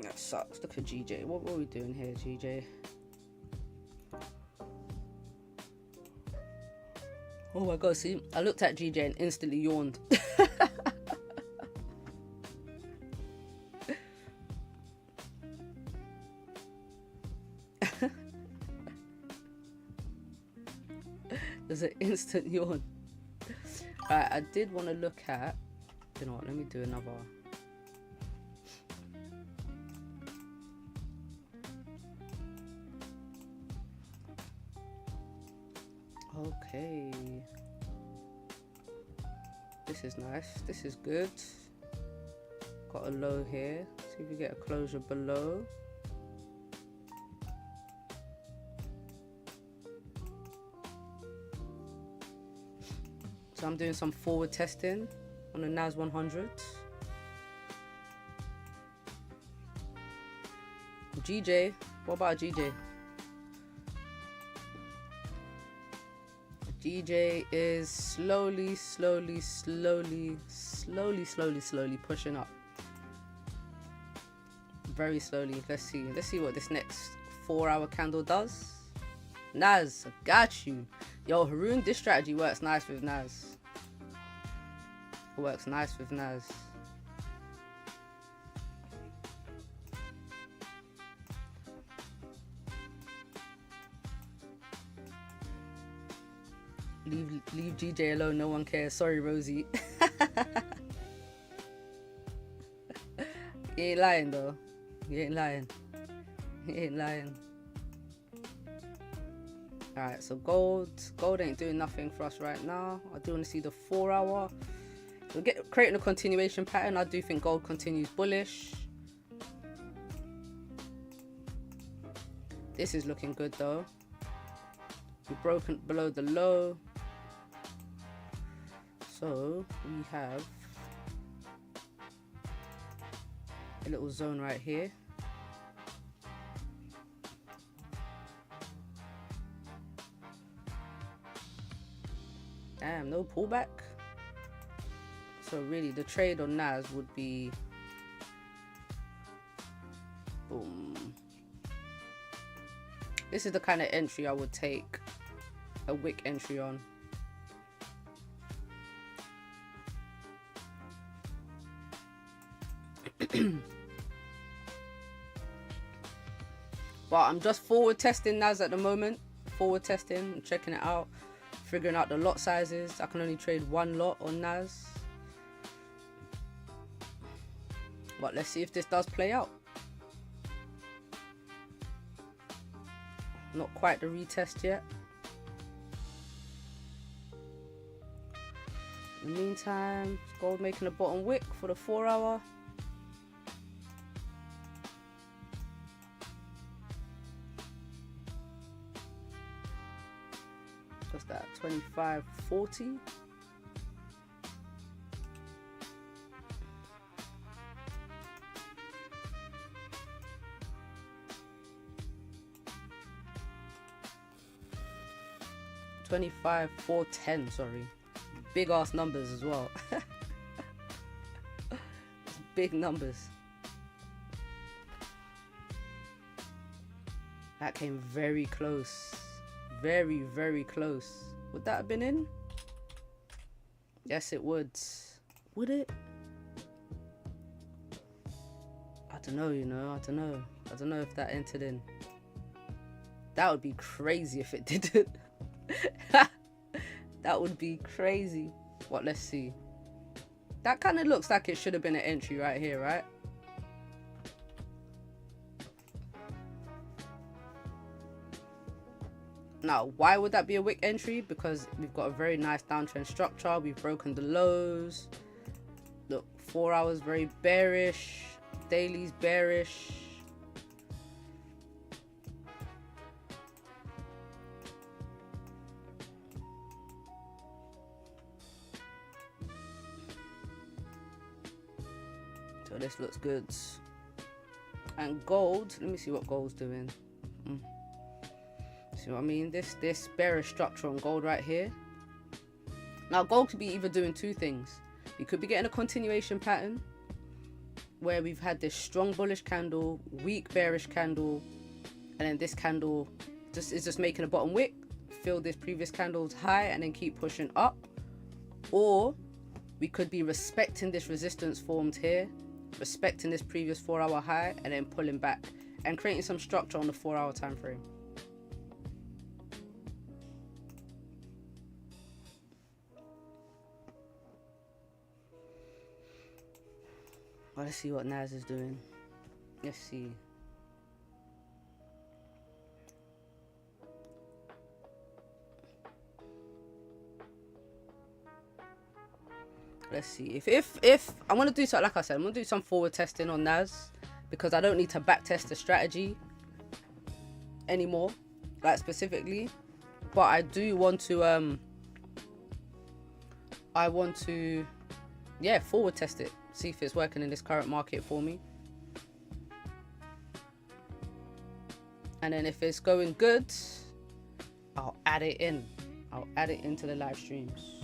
That sucks. Look at GJ. What are we doing here, GJ? Oh my god, see, I looked at GJ and instantly yawned. There's an instant yawn. Alright, I did want to look at, you know what, let me do another. Okay, this is nice, this is good. Got a low here, see if we get a closure below. So I'm doing some forward testing on the NAS 100. GJ, what about GJ? GJ is slowly pushing up. Very slowly. Let's see what this next 4-hour candle does. Nas, I got you. Yo, Haroon, this strategy works nice with Nas. It works nice with Nas. Leave GJ alone, no one cares. Sorry, Rosie. You ain't lying though. You ain't lying. You ain't lying. Alright, so gold ain't doing nothing for us right now. I do want to see the 4-hour. We'll get creating a continuation pattern. I do think gold continues bullish. This is looking good though. We've broken below the low. So we have a little zone right here. Damn, no pullback. So really the trade on NAS would be boom. This is the kind of entry I would take a wick entry on. But I'm just forward testing NAS at the moment. Forward testing, I'm checking it out, figuring out the lot sizes. I can only trade one lot on NAS. But let's see if this does play out. Not quite the retest yet. In the meantime, gold making a bottom wick for the 4-hour. What's that? 25.40. $25,410, sorry. Big ass numbers as well. Big numbers. That came very close. Very, very close. Would that have been in? Yes, it would. Would it? I don't know, you know, I don't know if that entered in. That would be crazy if it didn't. That would be crazy. What, let's see. That kind of looks like it should have been an entry right here, right? Now, why would that be a wick entry? Because we've got a very nice downtrend structure. We've broken the lows. Look, 4 hours very bearish. Daily's bearish. So this looks good. And gold, let me see what gold's doing. See what I mean? This bearish structure on gold right here. Now gold could be either doing two things. We could be getting a continuation pattern where we've had this strong bullish candle, weak bearish candle, and then this candle is just making a bottom wick, fill this previous candle's high, and then keep pushing up. Or we could be respecting this resistance formed here, respecting this previous 4 hour high, and then pulling back and creating some structure on the 4 hour time frame. Well, let's see what Nas is doing. Let's see. Let's see. If I want to do something, like I said, I'm gonna do some forward testing on Nas because I don't need to back test the strategy anymore, like specifically. But I do want to yeah, forward test it. See if it's working in this current market for me. And then if it's going good, I'll add it in. I'll add it into the live streams.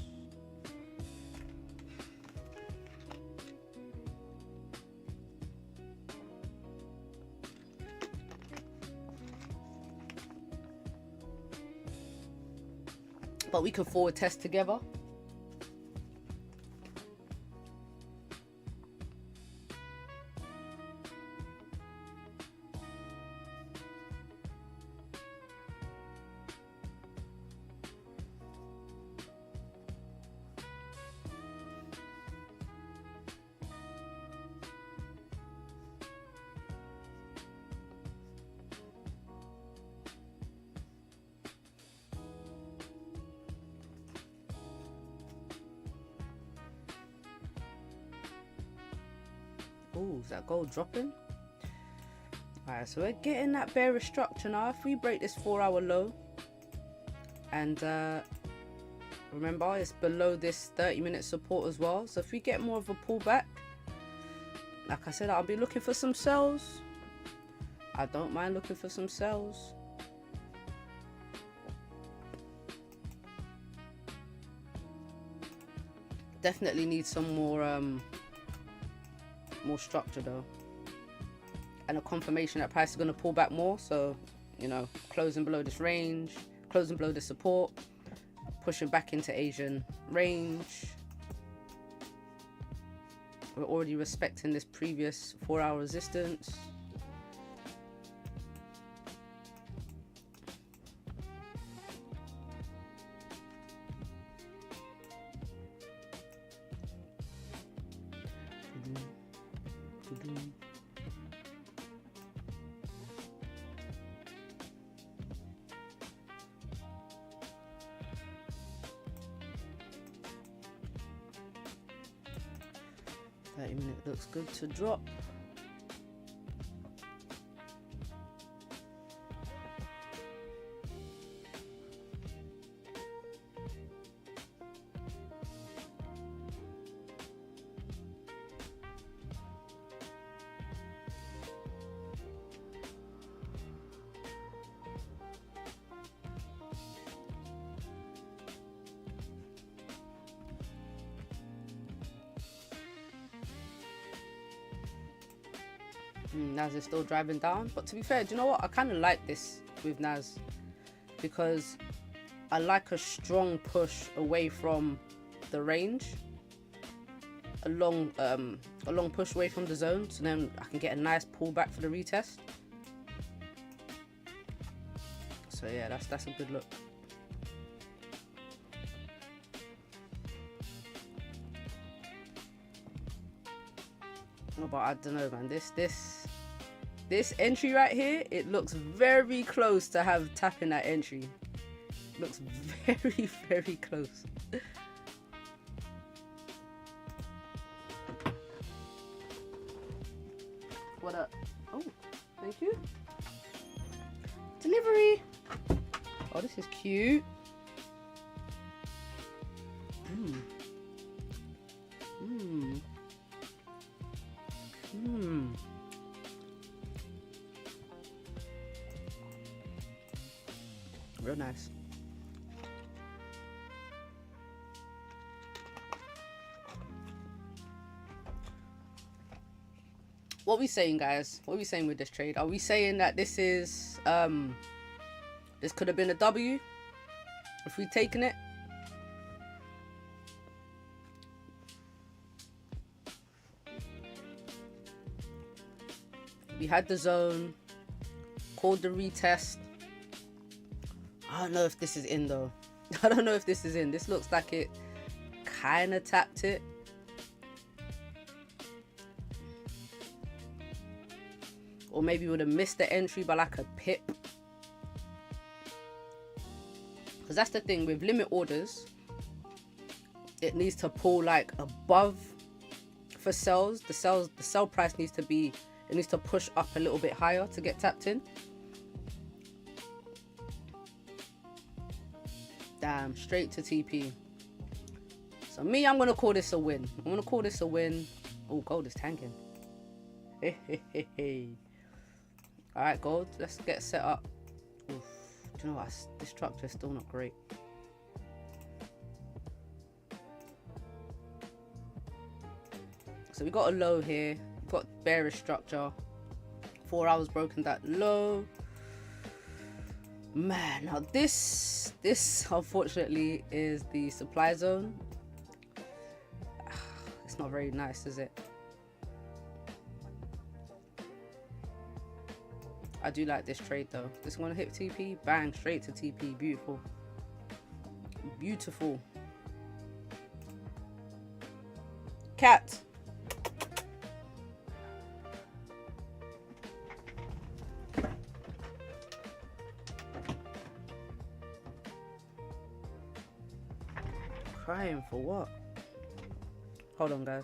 But we can forward test together. Oh, is that gold dropping? Alright, so we're getting that bearish structure now. If we break this 4 hour low, and remember it's below this 30-minute support as well, so if we get more of a pullback, like I said, I'll be looking for some sells. I don't mind looking for some sells. Definitely need some more structure though, and a confirmation that price is going to pull back more. So, you know, closing below this range, closing below the support, pushing back into Asian range. We're already respecting this previous 4 hour resistance. Minute looks good to drop. Nas is still driving down, but to be fair, do you know what? I kind of like this with Nas because I like a strong push away from the range. a long push away from the zone, so then I can get a nice pullback for the retest. So yeah, that's a good look. Oh, but I don't know, man. This entry right here, it looks very close to have tapping that entry. Looks very, very close. What up? Oh, thank you. Delivery. Oh, this is cute. Real nice. What are we saying, guys? What are we saying with this trade? Are we saying that this is this could have been a W if we'd taken it? We had the zone, called the retest. I don't know if this is in though. I don't know if this is in. This looks like it kind of tapped it. Or maybe would have missed the entry by like a pip. Because that's the thing with limit orders. It needs to pull like above for sells. The sell price needs to be, it needs to push up a little bit higher to get tapped in. Damn, straight to TP. So me, I'm gonna call this a win. I'm gonna call this a win. Oh, gold is tanking. Hey, hey, hey, hey. All right, gold. Let's get set up. Oof. Do you know what? This structure is still not great. So we got a low here. We've got bearish structure. 4 hours broken that low. Man, now this unfortunately is the supply zone. It's not very nice, is it? I do like this trade though. This one hit TP, bang, straight to TP. Beautiful. Beautiful. Cat. Crying for what? Hold on, guys.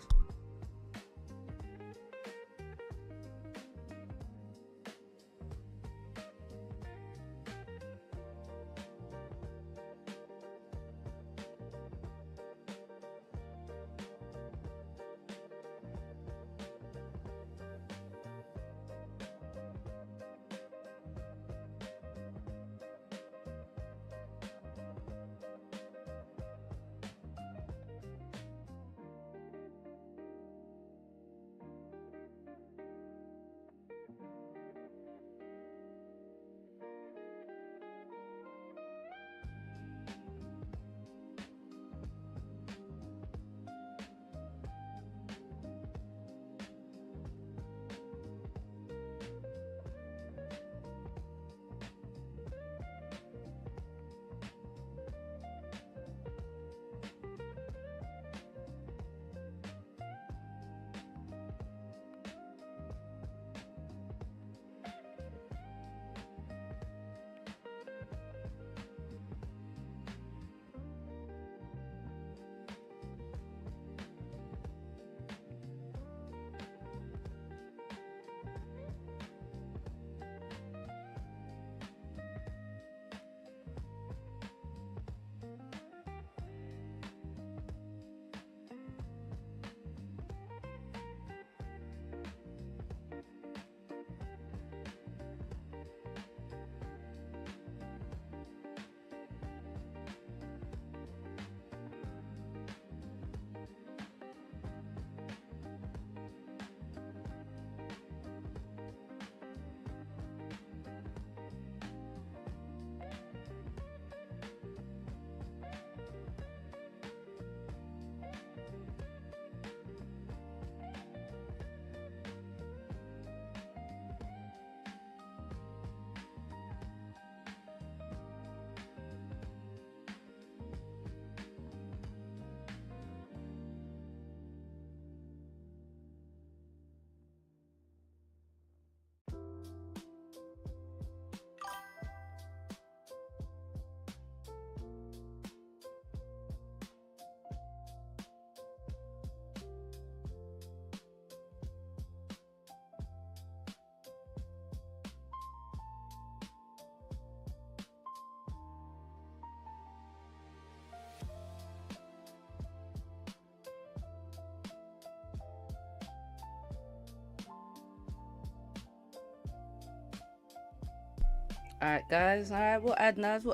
Alright guys, alright, we'll add Nas,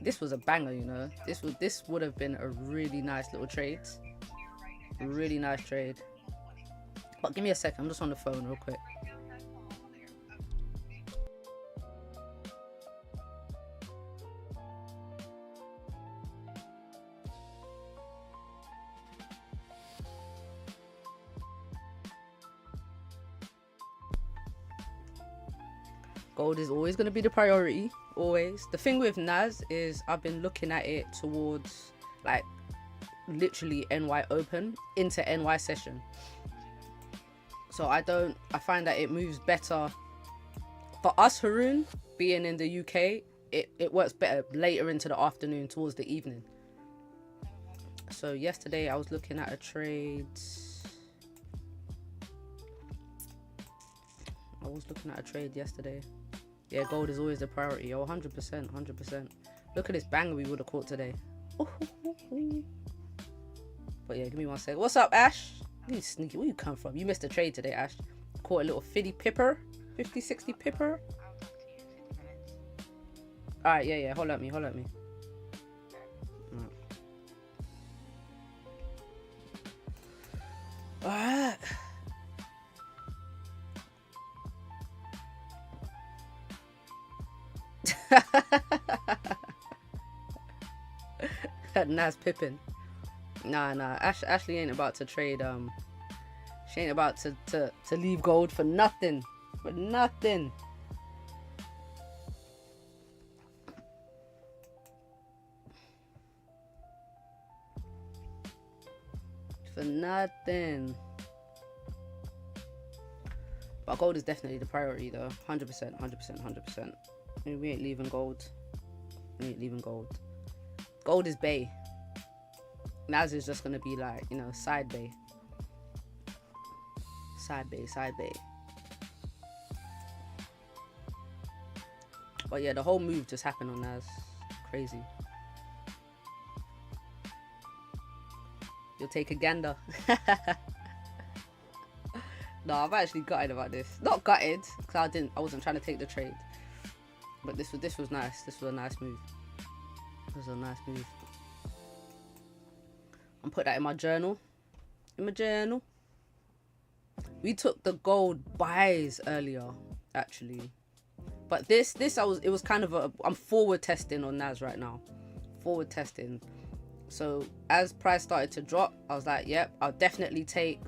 This was a banger, you know. This would have been a really nice little trade. Really nice trade. But give me a second, I'm just on the phone real quick. Gold is always going to be the priority, always. The thing with Nas is I've been looking at it towards like literally NY open into NY session. So I find that it moves better for us, Haroon, being in the UK. It works better later into the afternoon towards the evening. So yesterday I was looking at a trade. Yesterday. Yeah, gold is always the priority. Oh, 100%, 100%. Look at this banger we would have caught today. But yeah, give me one sec. What's up, Ash? You sneaky. Where you come from? You missed a trade today, Ash. Caught a little 50 pipper. 50, 60 pipper. Alright, yeah. Hold at me. Right. Alright. Nas Pippin. Nah. Ashley ain't about to trade. She ain't about to leave gold for nothing. For nothing. But gold is definitely the priority though. 100%. I mean, we ain't leaving gold. Gold is Bay. Nas is just gonna be like, you know, side Bay. But yeah, the whole move just happened on Nas. Crazy. You'll take a gander. No, I've actually gutted about this. Not gutted, because I wasn't trying to take the trade. But this was nice. This was a nice move. I'm put that in my journal. We took the gold buys earlier, actually. But it was kind of I'm forward testing on Nas right now. Forward testing. So as price started to drop, I was like, yep, I'll definitely take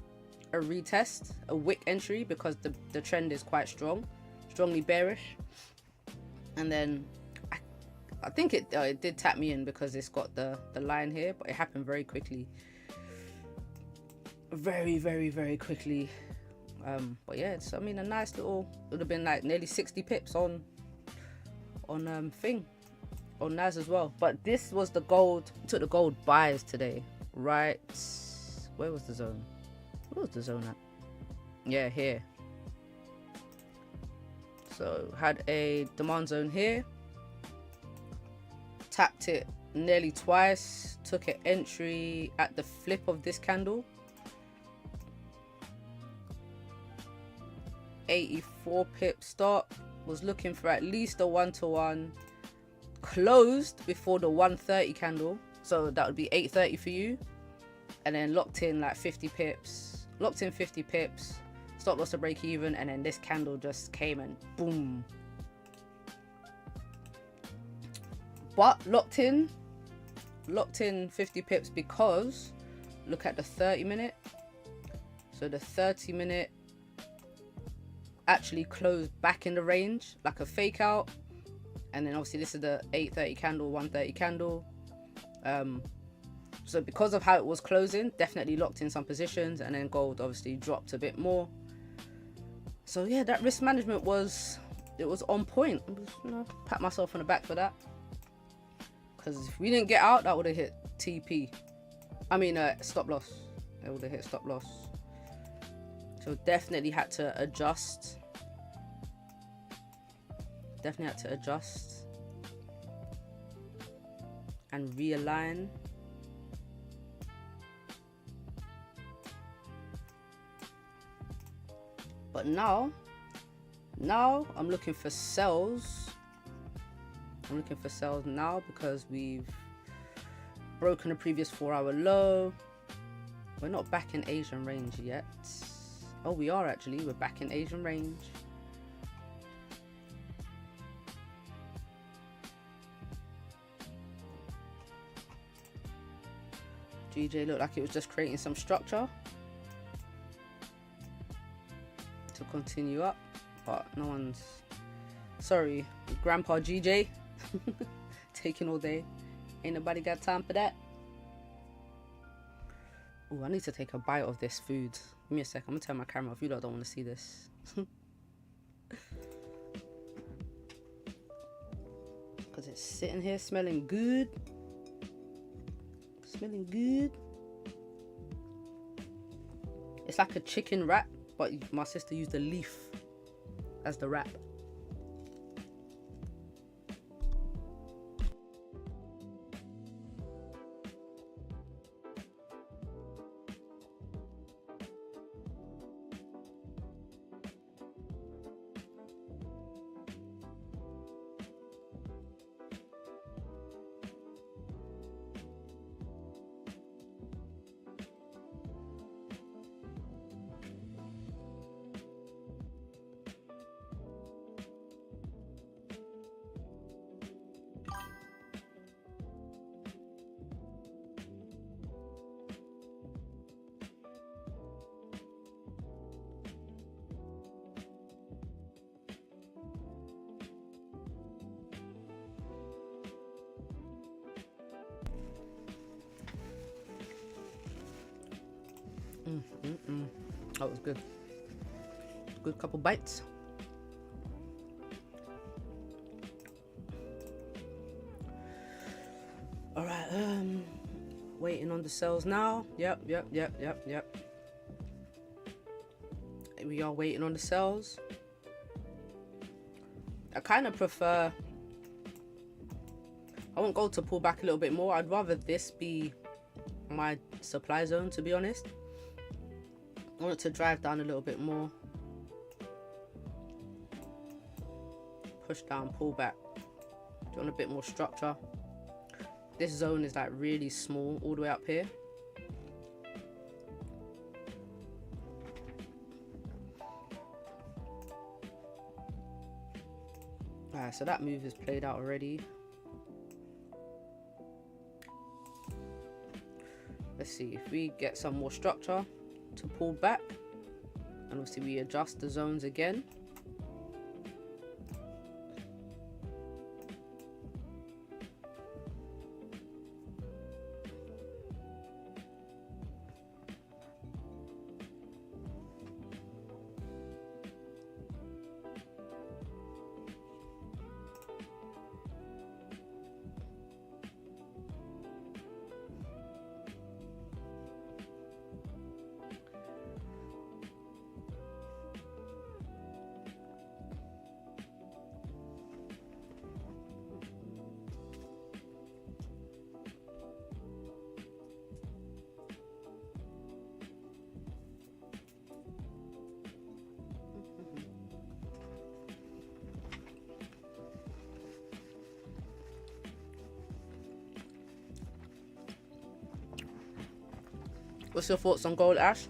a retest, a wick entry, because the trend is quite strongly bearish. And then I think it did tap me in because it's got the line here, but it happened very quickly. Very quickly. But yeah, it's, I mean, a nice little, it would have been like nearly 60 pips on Nas as well. But this was the gold. Took the gold buys today, right? Where was the zone? Where was the zone at? Yeah, here. So had a demand zone here, tapped it nearly twice, took an entry at the flip of this candle. 84 pip stop, was looking for at least a 1-to-1, closed before the 130 candle, so that would be 830 for you, and then locked in like 50 pips, stop loss to break even, and then this candle just came and boom. But locked in 50 pips because look at the 30-minute. So the 30-minute actually closed back in the range like a fake out, and then obviously this is the 830 candle, 130 candle. So because of how it was closing, definitely locked in some positions, and then gold obviously dropped a bit more. So yeah, that risk management was on point. You know, pat myself on the back for that, because if we didn't get out, that would have hit TP. I mean stop loss. It would have hit stop loss. So definitely had to adjust. And realign. But now I'm looking for sells I'm looking for sales now because we've broken a previous 4-hour low. We're not back in Asian range yet. Oh, we are actually. We're back in Asian range. GJ looked like it was just creating some structure to continue up, but no one's, sorry, Grandpa GJ, taking all day. Ain't nobody got time for that. Oh, I need to take a bite of this food. Give me a sec. I'm gonna turn my camera off. You lot don't want to see this. Because it's sitting here smelling good. Smelling good. It's like a chicken wrap, but my sister used the leaf as the wrap. That was good. Good couple bites. All right. Waiting on the sales now. Yep. We are waiting on the sales. I kind of prefer. I want gold to pull back a little bit more. I'd rather this be my supply zone, to be honest. I want it to drive down a little bit more. Push down, pull back. Do you want a bit more structure? This zone is like really small all the way up here. Alright, so that move is played out already. Let's see if we get some more structure to pull back, and obviously we adjust the zones again. What's your thoughts on gold, Ash?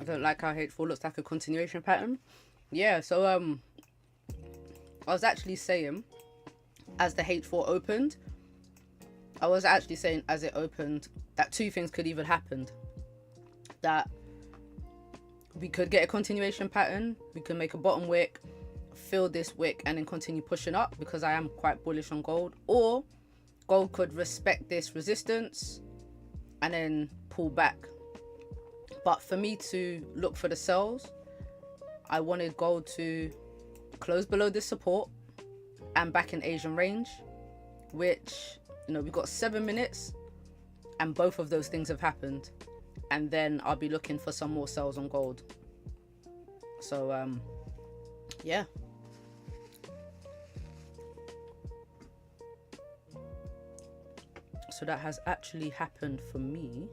I don't like how H4 looks like a continuation pattern. Yeah, so I was actually saying, as the H4 opened, I was actually saying as it opened that two things could even happen. That we could get a continuation pattern, we could make a bottom wick, fill this wick, and then continue pushing up, because I am quite bullish on gold. Or gold could respect this resistance and then pull back. But for me to look for the sells, I wanted gold to close below this support and back in Asian range, which, you know, we've got 7 minutes and both of those things have happened. And then I'll be looking for some more sells on gold. So yeah. So that has actually happened for me.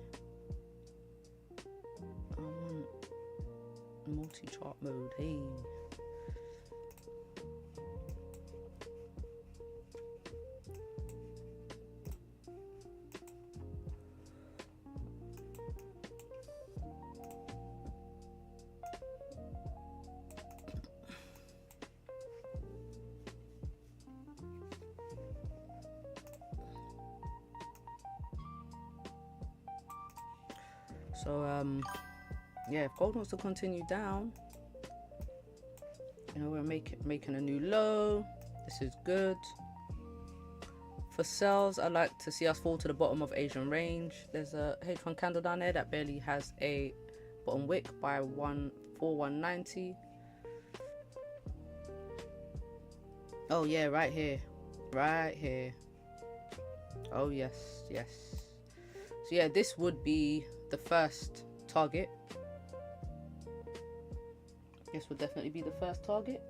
I'm on multi-chart mode. Hey. So yeah, if gold wants to continue down, you know, we're making a new low. This is good. For sells, I like to see us fall to the bottom of Asian range. There's a H1 candle down there that barely has a bottom wick by 141.90. Oh yeah, right here, right here. Oh yes, yes. So yeah, this would be the first target. This would definitely be the first target.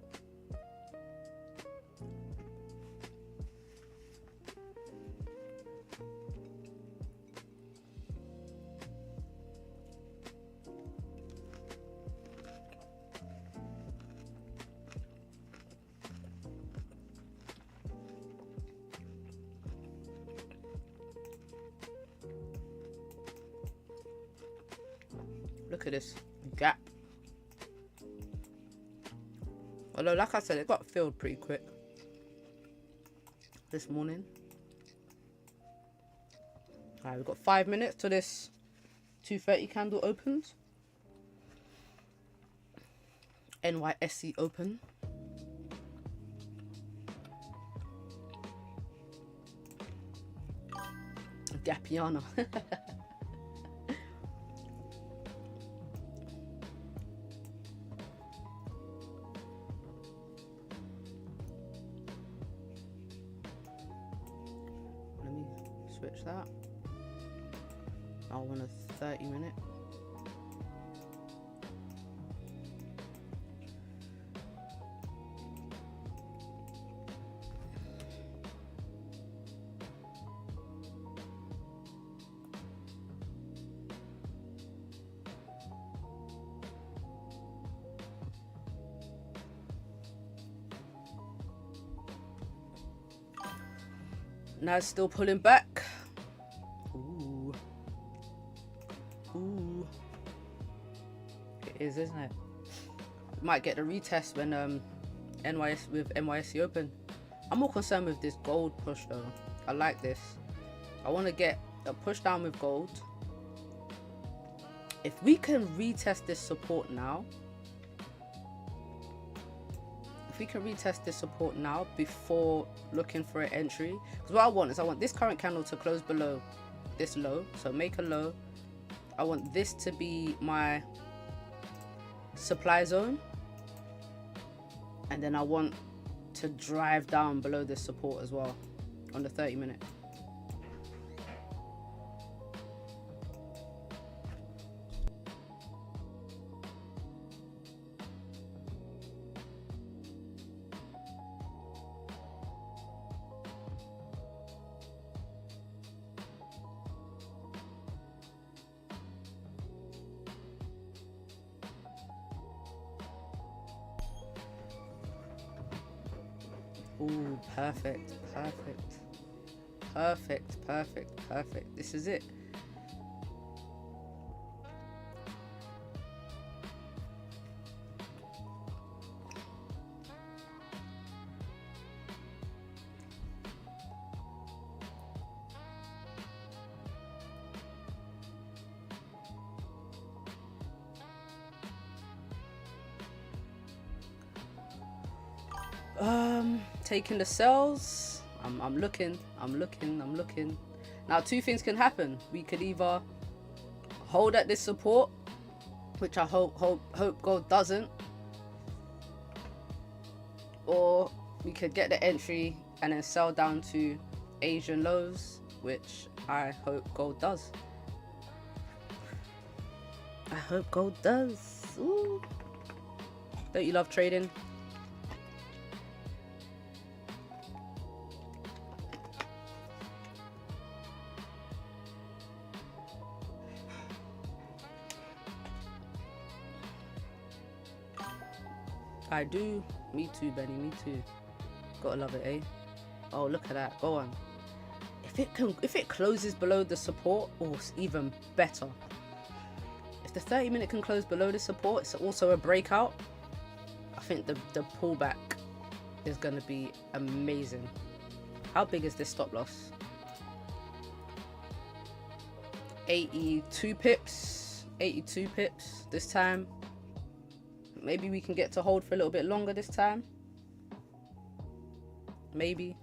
Look at this gap. Although, like I said, it got filled pretty quick this morning. Alright, we've got 5 minutes till this 2:30 candle opens. NYSE open. Gapiana. Switch that. I want a 30-minute. Now it's still pulling back. Ooh. Ooh. It is, isn't it? Might get the retest when NYSE open. I'm more concerned with this gold push though. I like this. I want to get a push down with gold. If we can retest this support now, before looking for an entry, because what I want is I want this current candle to close below this low, so make a low. I want this to be my supply zone, and then I want to drive down below this support as well on the 30-minute. Ooh, perfect, perfect, perfect, perfect, perfect. This is it. Taking the sells. I'm looking. Now, two things can happen. We could either hold at this support, which I hope gold doesn't, or we could get the entry and then sell down to Asian lows, which I hope gold does. I hope gold does. Ooh. Don't you love trading? I do. Me too, Benny. Me too. Gotta love it, eh? Oh, look at that. Go on. If it closes below the support, oh, it's even better. If the 30-minute can close below the support, it's also a breakout. I think the pullback is gonna be amazing. How big is this stop loss? 82 pips. 82 pips this time. Maybe we can get to hold for a little bit longer this time. Maybe.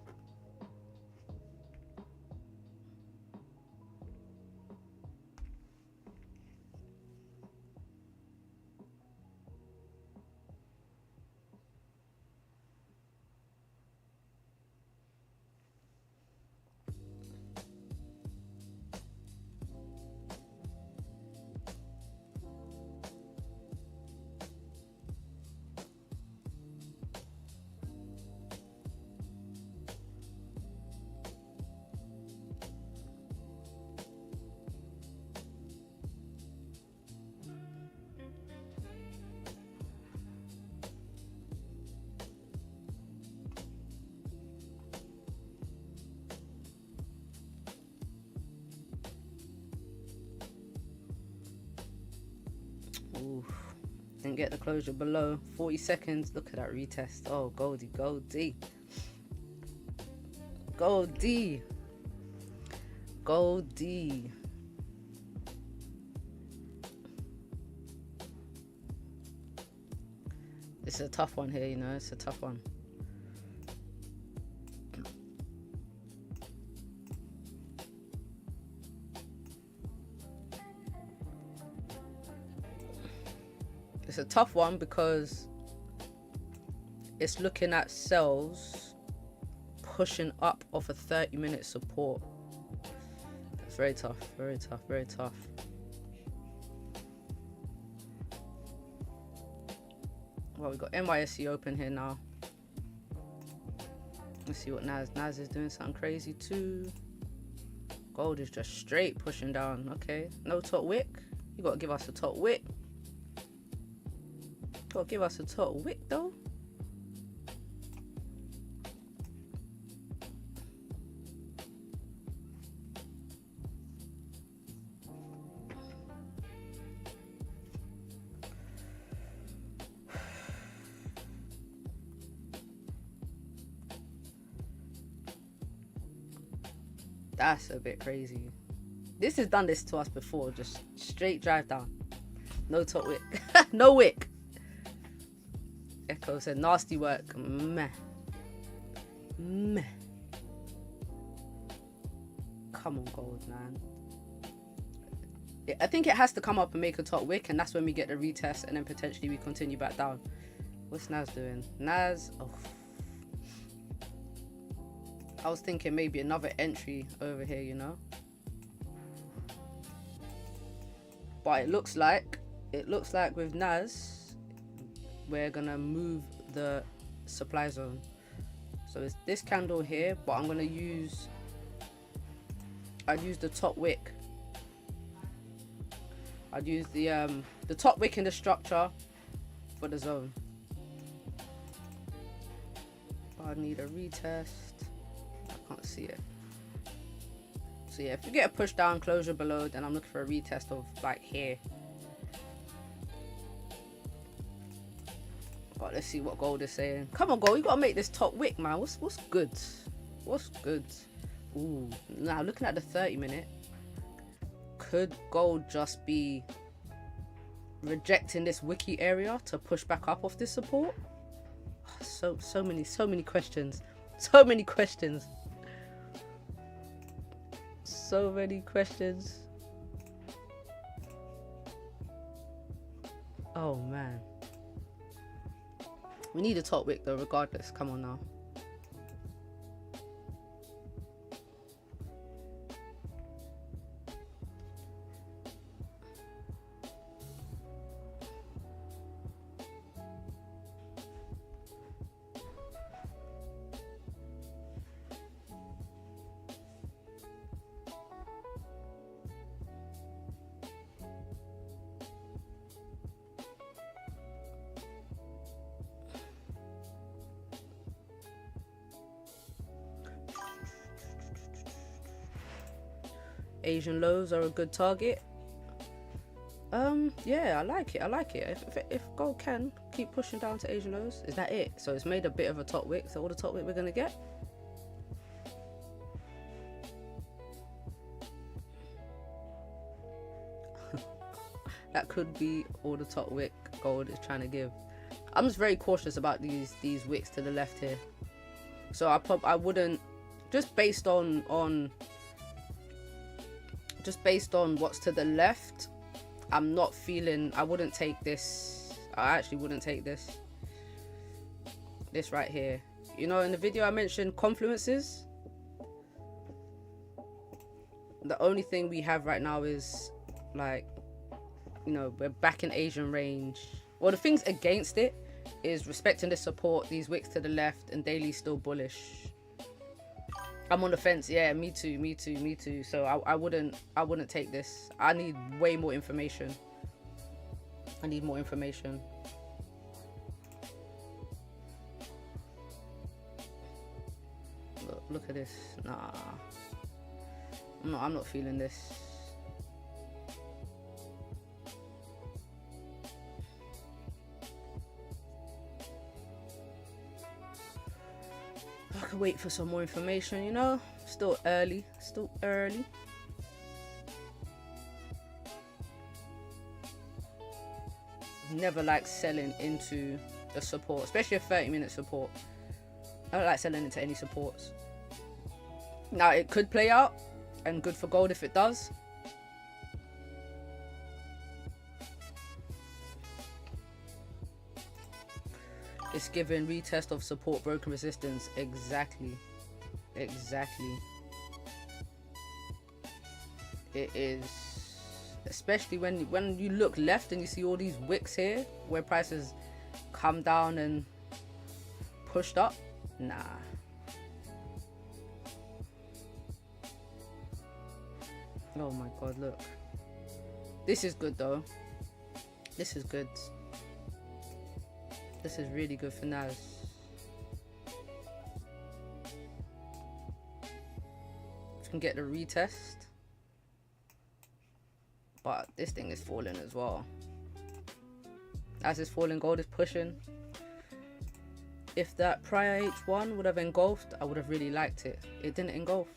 Ooh, didn't get the closure below 40 seconds. Look at that retest. Oh, Goldie, Goldie, Goldie, Goldie. It's a tough one here, you know. It's a tough one. It's a tough one because it's looking at sells pushing up off a 30-minute support. It's very tough, very tough, very tough. Well, we've got NYSE open here now. Let's see what Nas is doing something crazy too. Gold is just straight pushing down. Okay, no top wick. You gotta give us a top wick. Gotta give us a top wick though. That's a bit crazy. This has done this to us before. Just straight drive down. No top wick. No wick. Echo said nasty work. Meh. Meh. Come on, gold, man. I think it has to come up and make a top wick, and that's when we get the retest, and then potentially we continue back down. What's Nas doing? Nas, oh. I was thinking maybe another entry over here, you know. But it looks like with Nas, we're gonna move the supply zone. So it's this candle here, but I'm gonna use, I'd use the top wick. I'd use the top wick in the structure for the zone. But I need a retest. I can't see it. So yeah, if we get a push down closure below, then I'm looking for a retest of like here. But let's see what gold is saying. Come on, gold, you gotta make this top wick, man. What's good? What's good? Ooh, now looking at the 30-minute, could gold just be rejecting this wicky area to push back up off this support? So many questions. So many questions. So many questions. Oh man. We need a top wick though, regardless. Come on now. Asian lows are a good target. Yeah, I like it. If gold can keep pushing down to Asian lows, is that it? So it's made a bit of a top wick. So all the top wick we're gonna get. That could be all the top wick gold is trying to give. I'm just very cautious about these wicks to the left here. So I wouldn't, just based on what's to the left, I'm not feeling, I wouldn't take this. I actually wouldn't take this right here. You know, in the video I mentioned confluences. The only thing we have right now is, like, you know, we're back in Asian range. Well, the things against it is respecting the support, these wicks to the left, and daily still bullish. I'm on the fence. Yeah, me too. So I wouldn't take this. I need way more information. I need more information. Look at this. Nah, I'm not feeling this. I could wait for some more information, you know. Still early. Never like selling into the support, especially a 30-minute support. I don't like selling into any supports. Now it could play out, and good for gold if it does. It's given retest of support, broken resistance. Exactly. It is, especially when you look left and you see all these wicks here where prices come down and pushed up. Nah. Oh my god, look. This is good though. This is good. This is really good for Nas. You can get the retest. But this thing is falling as well. As it's falling, gold is pushing. If that prior H1 would have engulfed, I would have really liked it. It didn't engulf.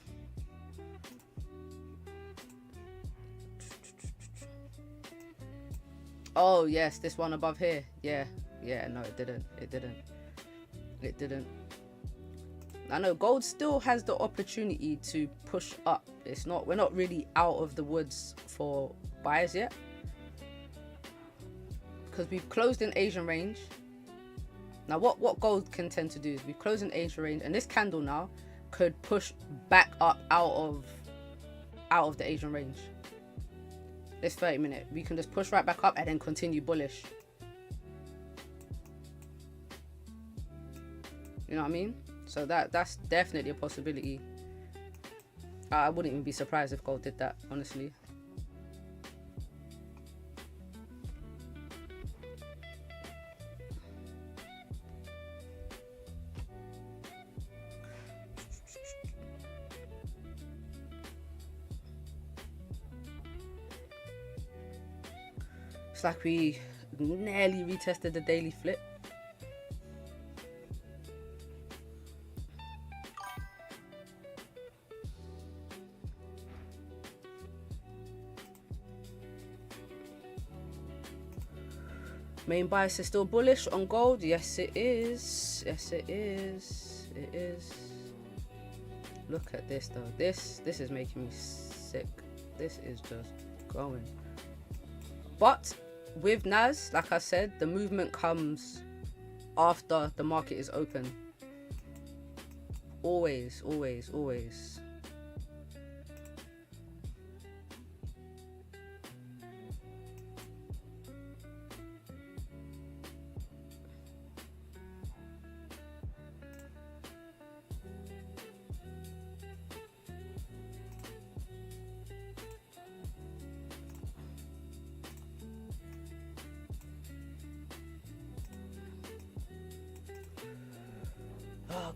Oh yes, this one above here. Yeah, no, it didn't. I know gold still has the opportunity to push up. We're not really out of the woods for buyers yet, because we've closed in Asian range. Now what gold can tend to do is we've closed in Asian range, and this candle now could push back up out of the Asian range. This 30-minute, we can just push right back up and then continue bullish. You know what I mean? So that's definitely a possibility. I wouldn't even be surprised if gold did that, honestly. It's like we nearly retested the daily flip. Main bias is still bullish on gold. Yes, it is. Yes, it is. It is. Look at this though. This is making me sick. This is just going. But with Nas, like I said, the movement comes after the market is open. Always, always, always.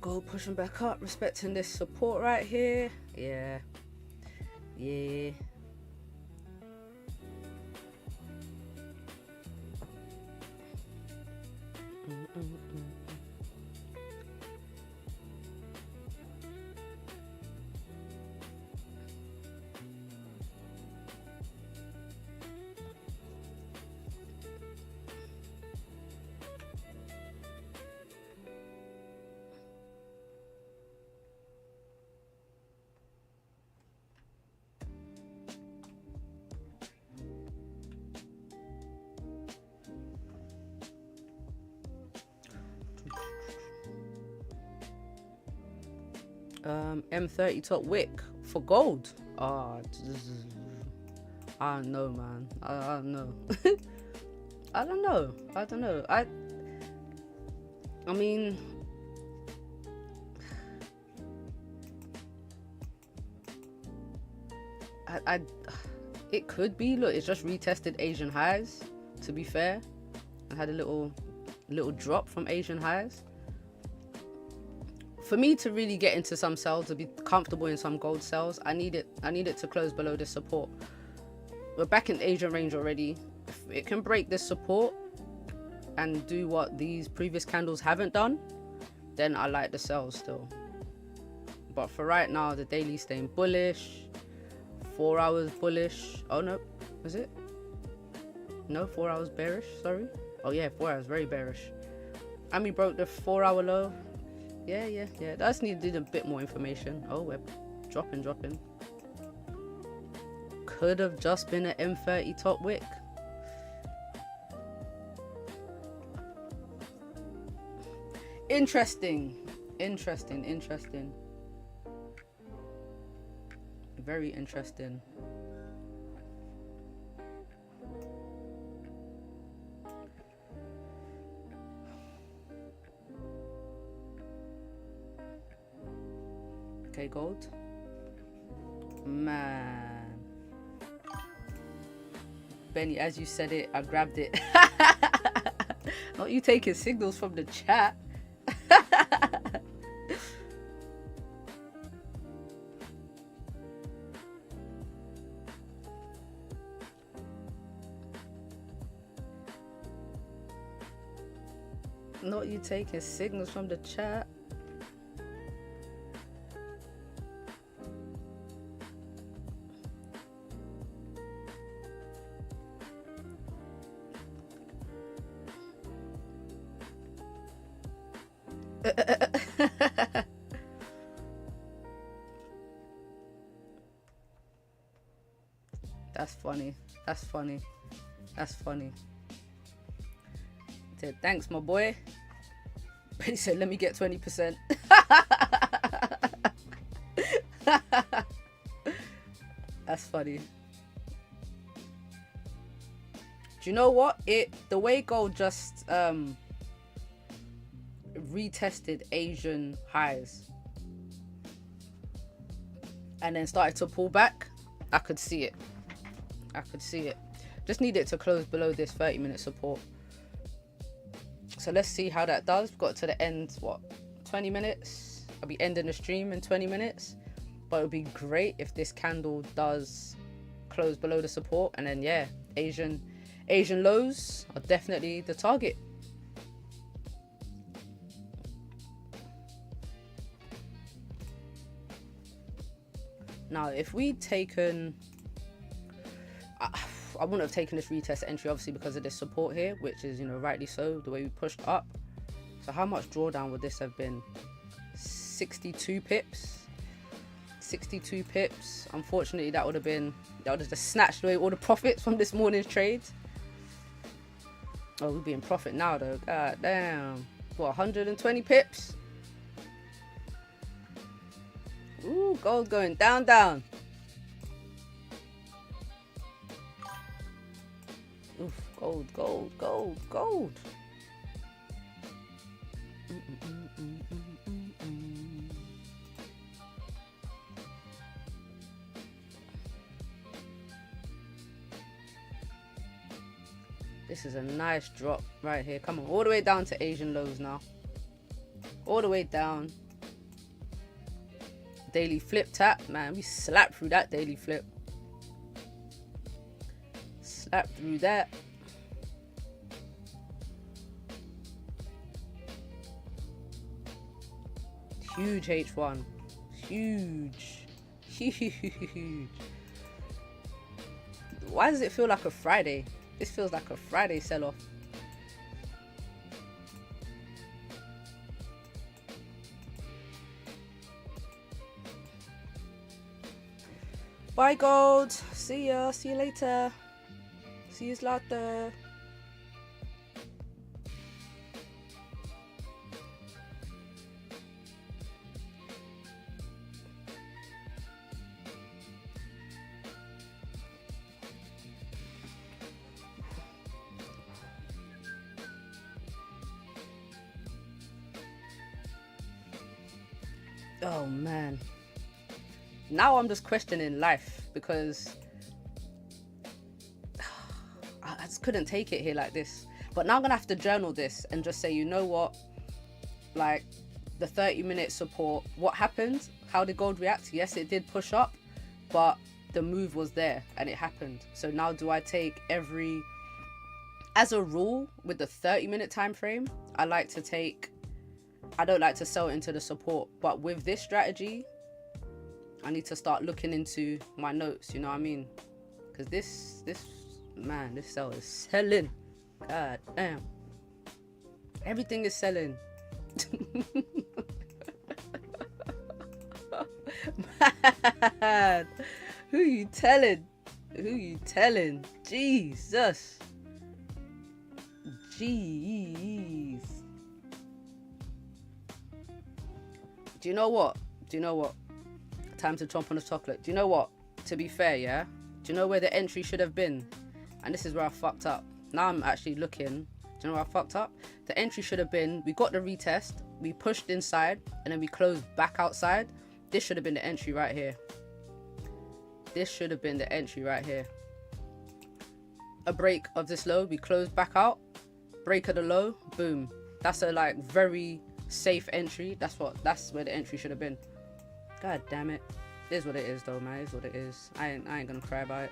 Gold pushing back up, respecting this support right here. Yeah. M30 top wick for gold. I don't know, man. I don't know. I don't know. I mean, it could be. Look, it's just retested Asian highs, to be fair. I had a little drop from Asian highs. For me to really get into some sells, to be comfortable in some gold sells, I need it to close below this support. We're back in the Asian range already. If it can break this support and do what these previous candles haven't done, then I like the sells still. But for right now, the daily staying bullish, 4 hours bullish. Oh no, is it? No, 4 hours bearish, sorry. Oh yeah, 4 hours very bearish. And we broke the 4 hour low. Yeah. I just needed a bit more information. Oh, we're dropping. Could have just been an M30 top wick. Interesting. Very interesting. Okay, gold. Man. Benny, as you said it, I grabbed it. Not you taking signals from the chat. Not you taking signals from the chat. That's funny. I said, thanks, my boy. But he said, let me get 20%. That's funny. Do you know what? The way gold just retested Asian highs and then started to pull back, I could see it. Just need it to close below this 30-minute support. So let's see how that does. We've got to the end, 20 minutes? I'll be ending the stream in 20 minutes. But it would be great if this candle does close below the support. And then, yeah, Asian lows are definitely the target. Now, if we'd taken... I wouldn't have taken this retest entry, obviously, because of this support here, which is, rightly so, the way we pushed up. So how much drawdown would this have been? 62 pips. 62 pips. Unfortunately, that would have just snatched away all the profits from this morning's trade. Oh, we'd be in profit now, though. God damn. What, 120 pips? Ooh, gold going down. Oof, gold. This is a nice drop right here. Come on, all the way down to Asian lows now. All the way down. Daily flip tap, man. We slapped through that daily flip. Through that. Huge H1. Huge. Why does it feel like a Friday? This feels like a Friday sell-off. Bye, gold. See ya. See you later. See you later. Oh man, now I'm just questioning life, because I just couldn't take it here like this. But now I'm gonna have to journal this and just say, you know what, like the 30-minute support, what happened? How did gold react? Yes, it did push up, but the move was there and it happened. So now do I take every, as a rule with the 30-minute time frame, I don't like to sell into the support. But with this strategy, I need to start looking into my notes, you know what I mean? Because this sell is selling. God damn, everything is selling. Man, who you telling? Jesus, jeez. Do you know what? Time to chomp on the chocolate. Do you know what? To be fair, yeah? Do you know where the entry should have been? And this is where I fucked up. Now I'm actually looking. Do you know where I fucked up? The entry should have been, we got the retest, we pushed inside, and then we closed back outside. This should have been the entry right here. A break of this low, we closed back out. Break of the low, boom. That's a like very safe entry. That's where the entry should have been. God damn it. It is what it is though, man. It is what it is. I ain't gonna cry about it.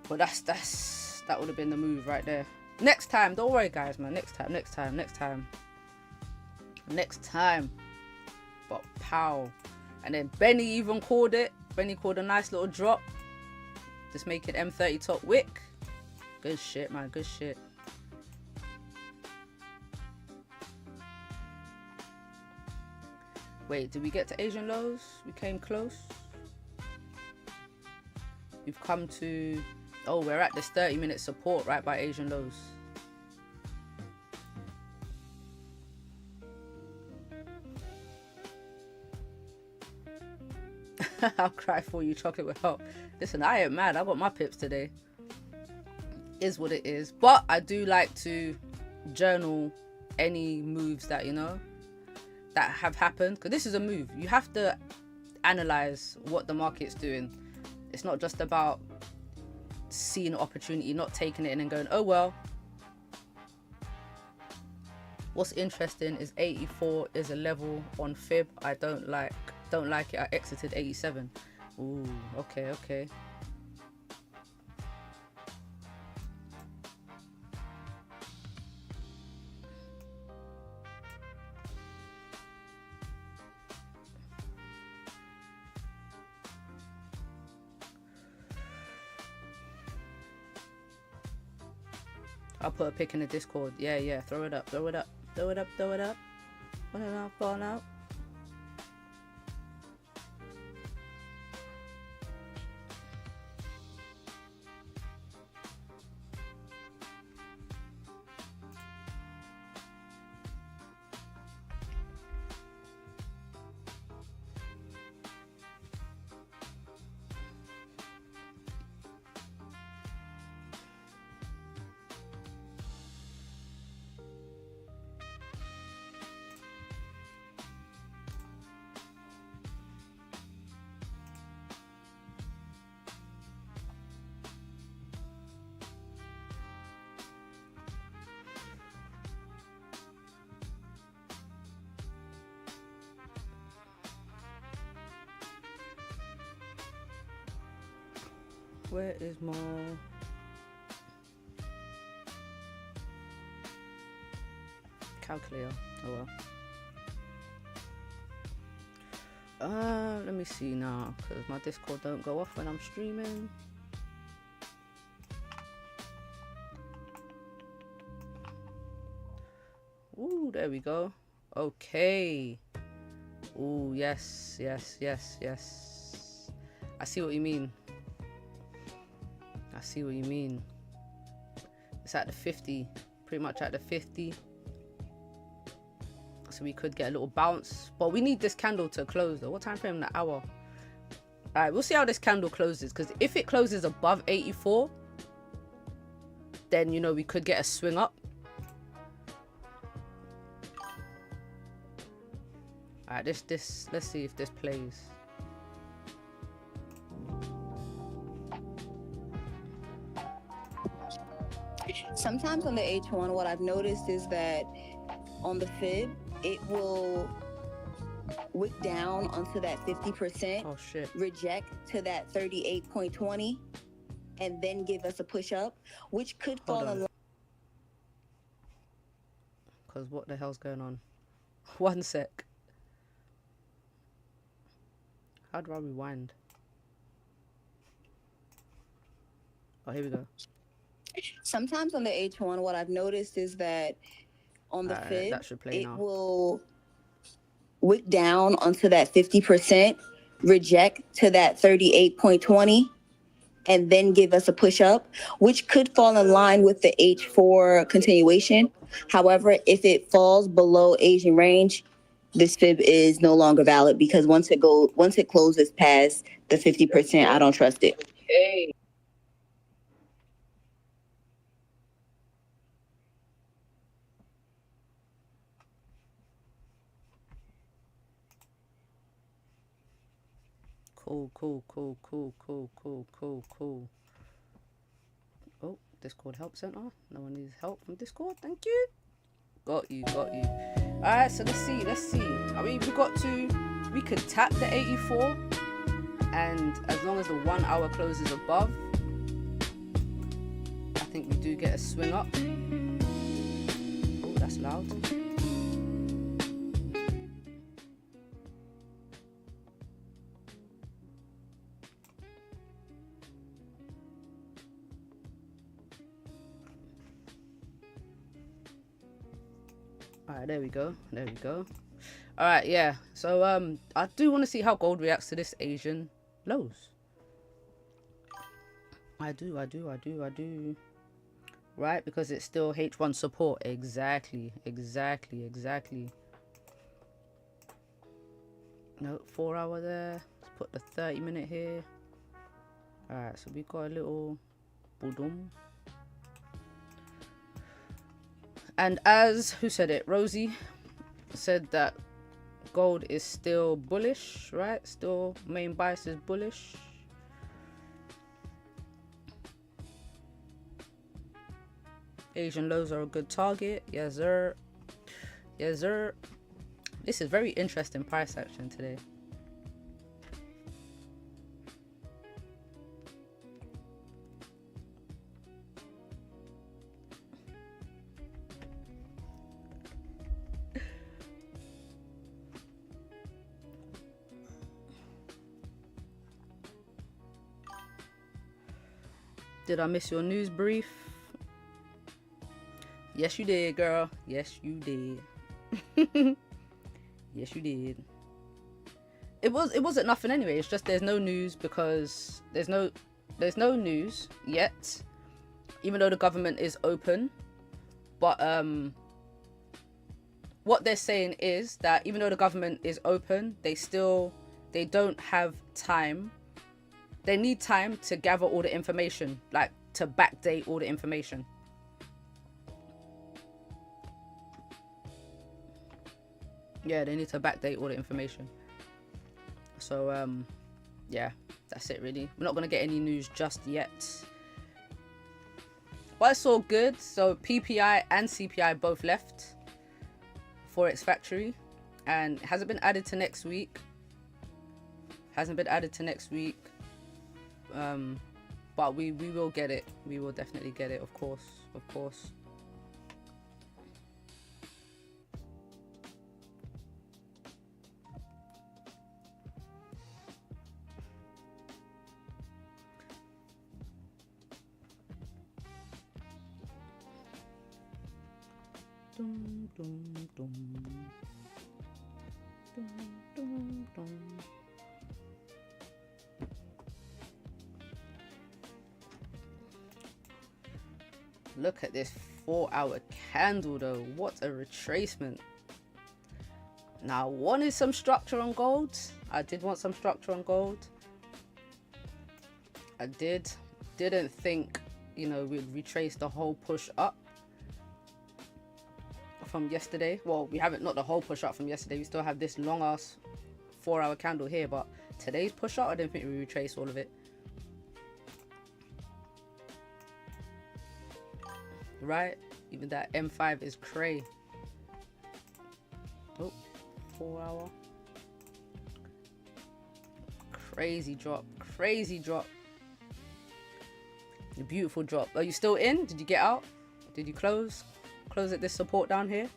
But that would have been the move right there. Next time, don't worry guys, man. Next time. But pow. And then Benny even called it. Benny called a nice little drop. Just make it M30 top wick. Good shit, man. Good shit. Wait, did we get to Asian lows? We came close. We've come to... Oh, we're at this 30-minute support right by Asian lows. I'll cry for you, chocolate will help. Listen, I ain't mad. I got my pips today. Is what it is. But I do like to journal any moves that, you know, that have happened. Because this is a move. You have to analyze what the market's doing. It's not just about seeing an opportunity, not taking it in and going, oh well. What's interesting is 84 is a level on fib I don't like it. I exited 87. Ooh, okay. I'll put a pic in the Discord. Yeah. Throw it up. Put it out, fall out. Where is my calculator? Oh well. Let me see now, because my Discord don't go off when I'm streaming. Ooh, there we go. Okay. Ooh, yes. I see what you mean. It's at the 50, pretty much at the 50. So we could get a little bounce, but we need this candle to close though. What time frame? The hour. All right, we'll see how this candle closes, because if it closes above 84, then, you know, we could get a swing up. Alright, this let's see if this plays. Sometimes on the H1, what I've noticed is that on the fib, it will wick down onto that 50%, oh shit, reject to that 38.20, and then give us a push up, which could fall in line. Because what the hell's going on? 1 sec. How do I rewind? Oh, here we go. Sometimes on the H1, what I've noticed is that on the fib, it will wick down onto that 50%, reject to that 38.20, and then give us a push up, which could fall in line with the H4 continuation. However, if it falls below Asian range, this fib is no longer valid, because once it closes past the 50%, I don't trust it. Okay. Cool. Oh, Discord help center. No one needs help from Discord. Thank you. Got you. Alright, so let's see. I mean, we could tap the 84, and as long as the 1 hour closes above, I think we do get a swing up. Oh, that's loud. Alright, there we go. Alright, yeah. So I do want to see how gold reacts to this Asian lows. I do. Right, because it's still H1 support. Exactly. No, 4 hour there. Let's put the 30-minute here. Alright, so we got a little boodum. And as, who said it? Rosie said that gold is still bullish, right? Still main bias is bullish. Asian lows are a good target. Yes, sir. This is very interesting price action today. Did I miss your news brief? Yes, you did, girl. Yes, you did. Yes, you did. It wasn't nothing anyway. It's just there's no news because there's no news yet, even though the government is open. But what they're saying is that even though the government is open, they don't have time. They need time to gather all the information, like to backdate all the information. Yeah, they need to backdate all the information. So, yeah, that's it really. We're not going to get any news just yet. But it's all good. So, PPI and CPI both left Forex Factory. And it hasn't been added to next week. But we will get it. We will definitely get it, of course. Look at this 4-hour candle though. What a retracement. Now, I wanted some structure on gold. I did want some structure on gold. I didn't think, you know, we'd retrace the whole push up from yesterday. Well, we haven't, not the whole push up from yesterday. We still have this long ass 4-hour candle here, but today's push up, I don't think we retrace all of it. Right? Even that M5 is cray. Oh, 4-hour. Crazy drop. Crazy drop. A beautiful drop. Are you still in? Did you get out? Did you close? Close at this support down here?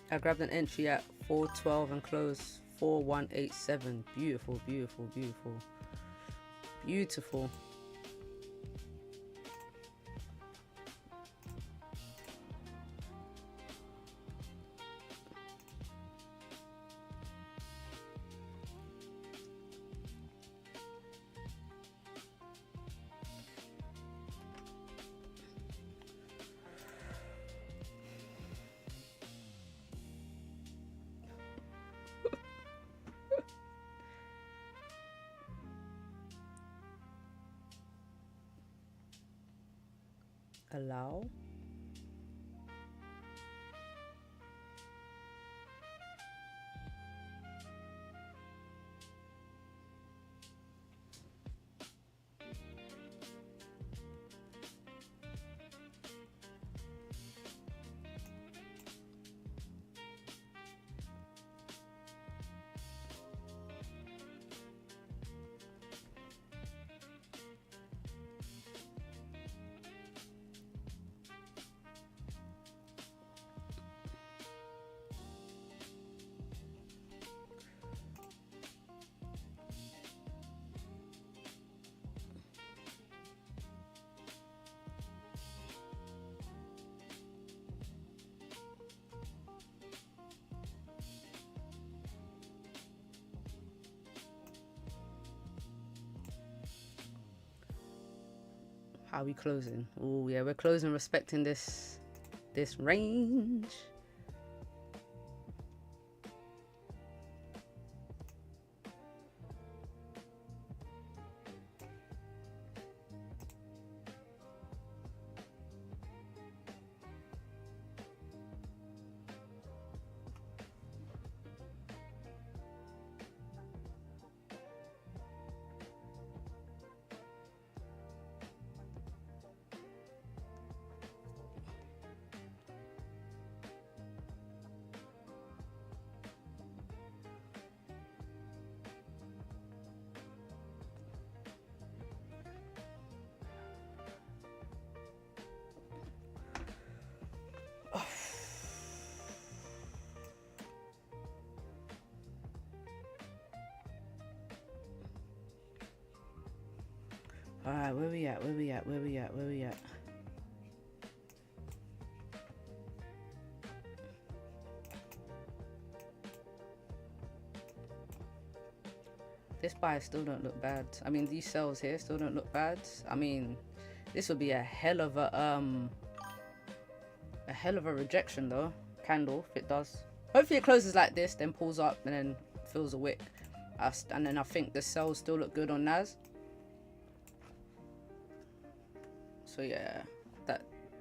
I grabbed an entry at 412 and closed 4187. Beautiful, beautiful, beautiful. Beautiful. Allow. How are we closing? Oh yeah, we're closing respecting this range. Alright, where we at? This buy still don't look bad. I mean, these sells here still don't look bad. I mean, this would be a hell of a rejection though. Candle, if it does. Hopefully it closes like this, then pulls up and then fills a wick. And then I think the sells still look good on NAS. So yeah,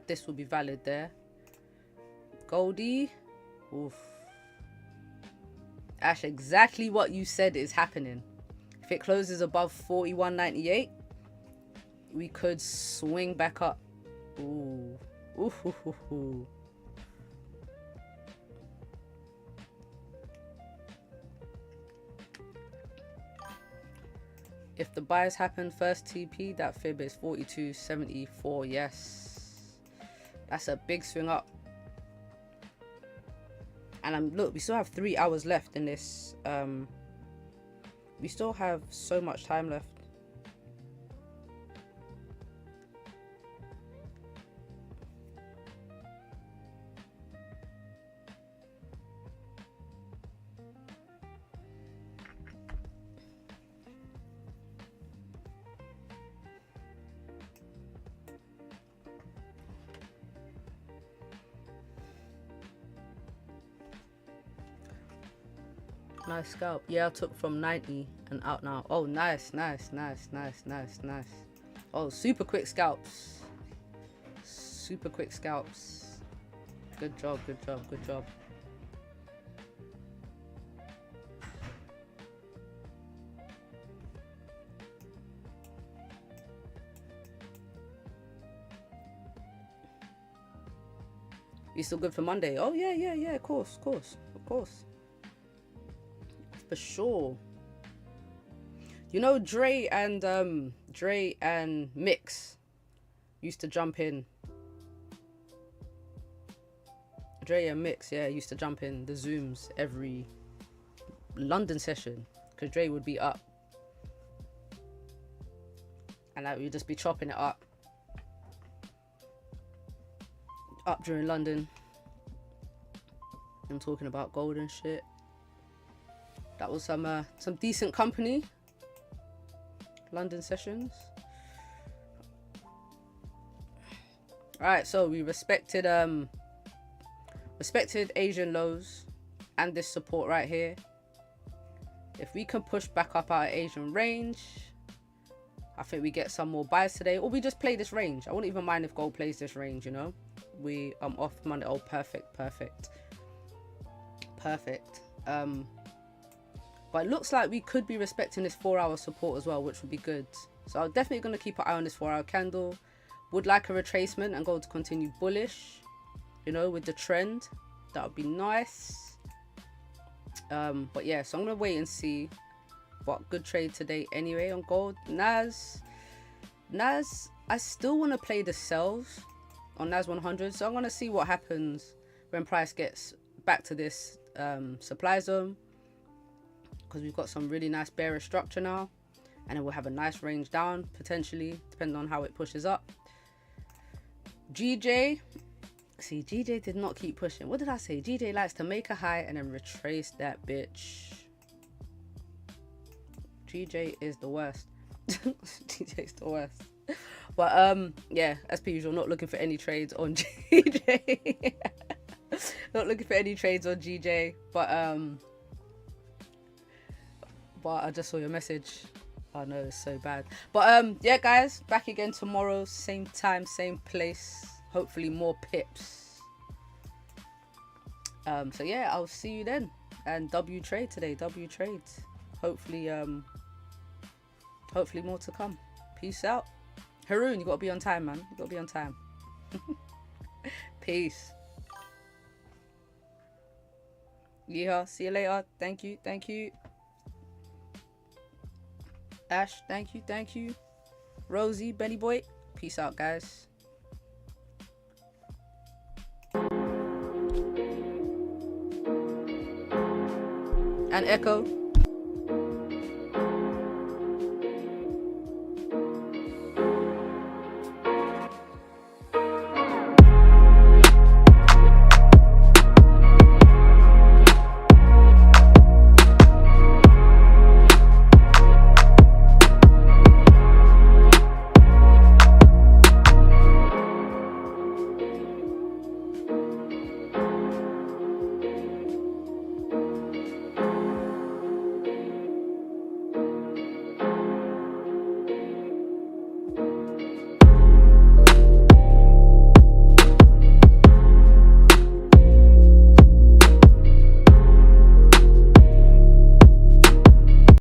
this will be valid there. Goldie, oof. Ash, exactly what you said is happening. If it closes above 41.98, we could swing back up. Ooh, ooh, hoo, hoo, hoo. If the buys happen, first TP, that fib is 42.74. Yes, that's a big swing up. And look, we still have 3 hours left in this. We still have so much time left. Nice scalp. Yeah, I took from 90 and out now. Oh, nice, nice, nice, nice, nice, nice. Oh, super quick scalps. Super quick scalps. Good job, good job, good job. You still good for Monday? Oh yeah, yeah, yeah. Of course, of course, of course. For sure. You know, Dre and Mix used to jump in. Dre and Mix, yeah, used to jump in the Zooms every London session because Dre would be up, and like we'd just be chopping it up during London and talking about gold and shit. That was some decent company. London sessions. Alright, so we respected Asian lows and this support right here. If we can push back up our Asian range, I think we get some more buys today, or we just play this range. I wouldn't even mind if gold plays this range, you know. We off Monday. Oh, perfect. But it looks like we could be respecting this 4-hour support as well, which would be good. So I'm definitely going to keep an eye on this 4-hour candle. Would like a retracement and gold to continue bullish, you know, with the trend. That would be nice. But yeah, so I'm going to wait and see. But good trade today anyway on gold. Nas, I still want to play the sells on Nas 100. So I'm going to see what happens when price gets back to this supply zone. Because we've got some really nice bearish structure now, and then we'll have a nice range down potentially depending on how it pushes up. GJ, see, GJ did not keep pushing. What did I say? GJ likes to make a high and then retrace that bitch. GJ is the worst. GJ is the worst. But yeah, as per usual, not looking for any trades on GJ. Not looking for any trades on GJ, but I just saw your message. Oh no, it's so bad. But yeah guys, back again tomorrow, same time, same place, hopefully more pips. So yeah, I'll see you then. And W trade today, W trades. Hopefully hopefully more to come. Peace out. Haroon, you gotta be on time, man. You gotta be on time. Peace. Yeah, see you later. Thank you, thank you. Ash, thank you, thank you. Rosie, Benny Boy, peace out, guys. And Echo.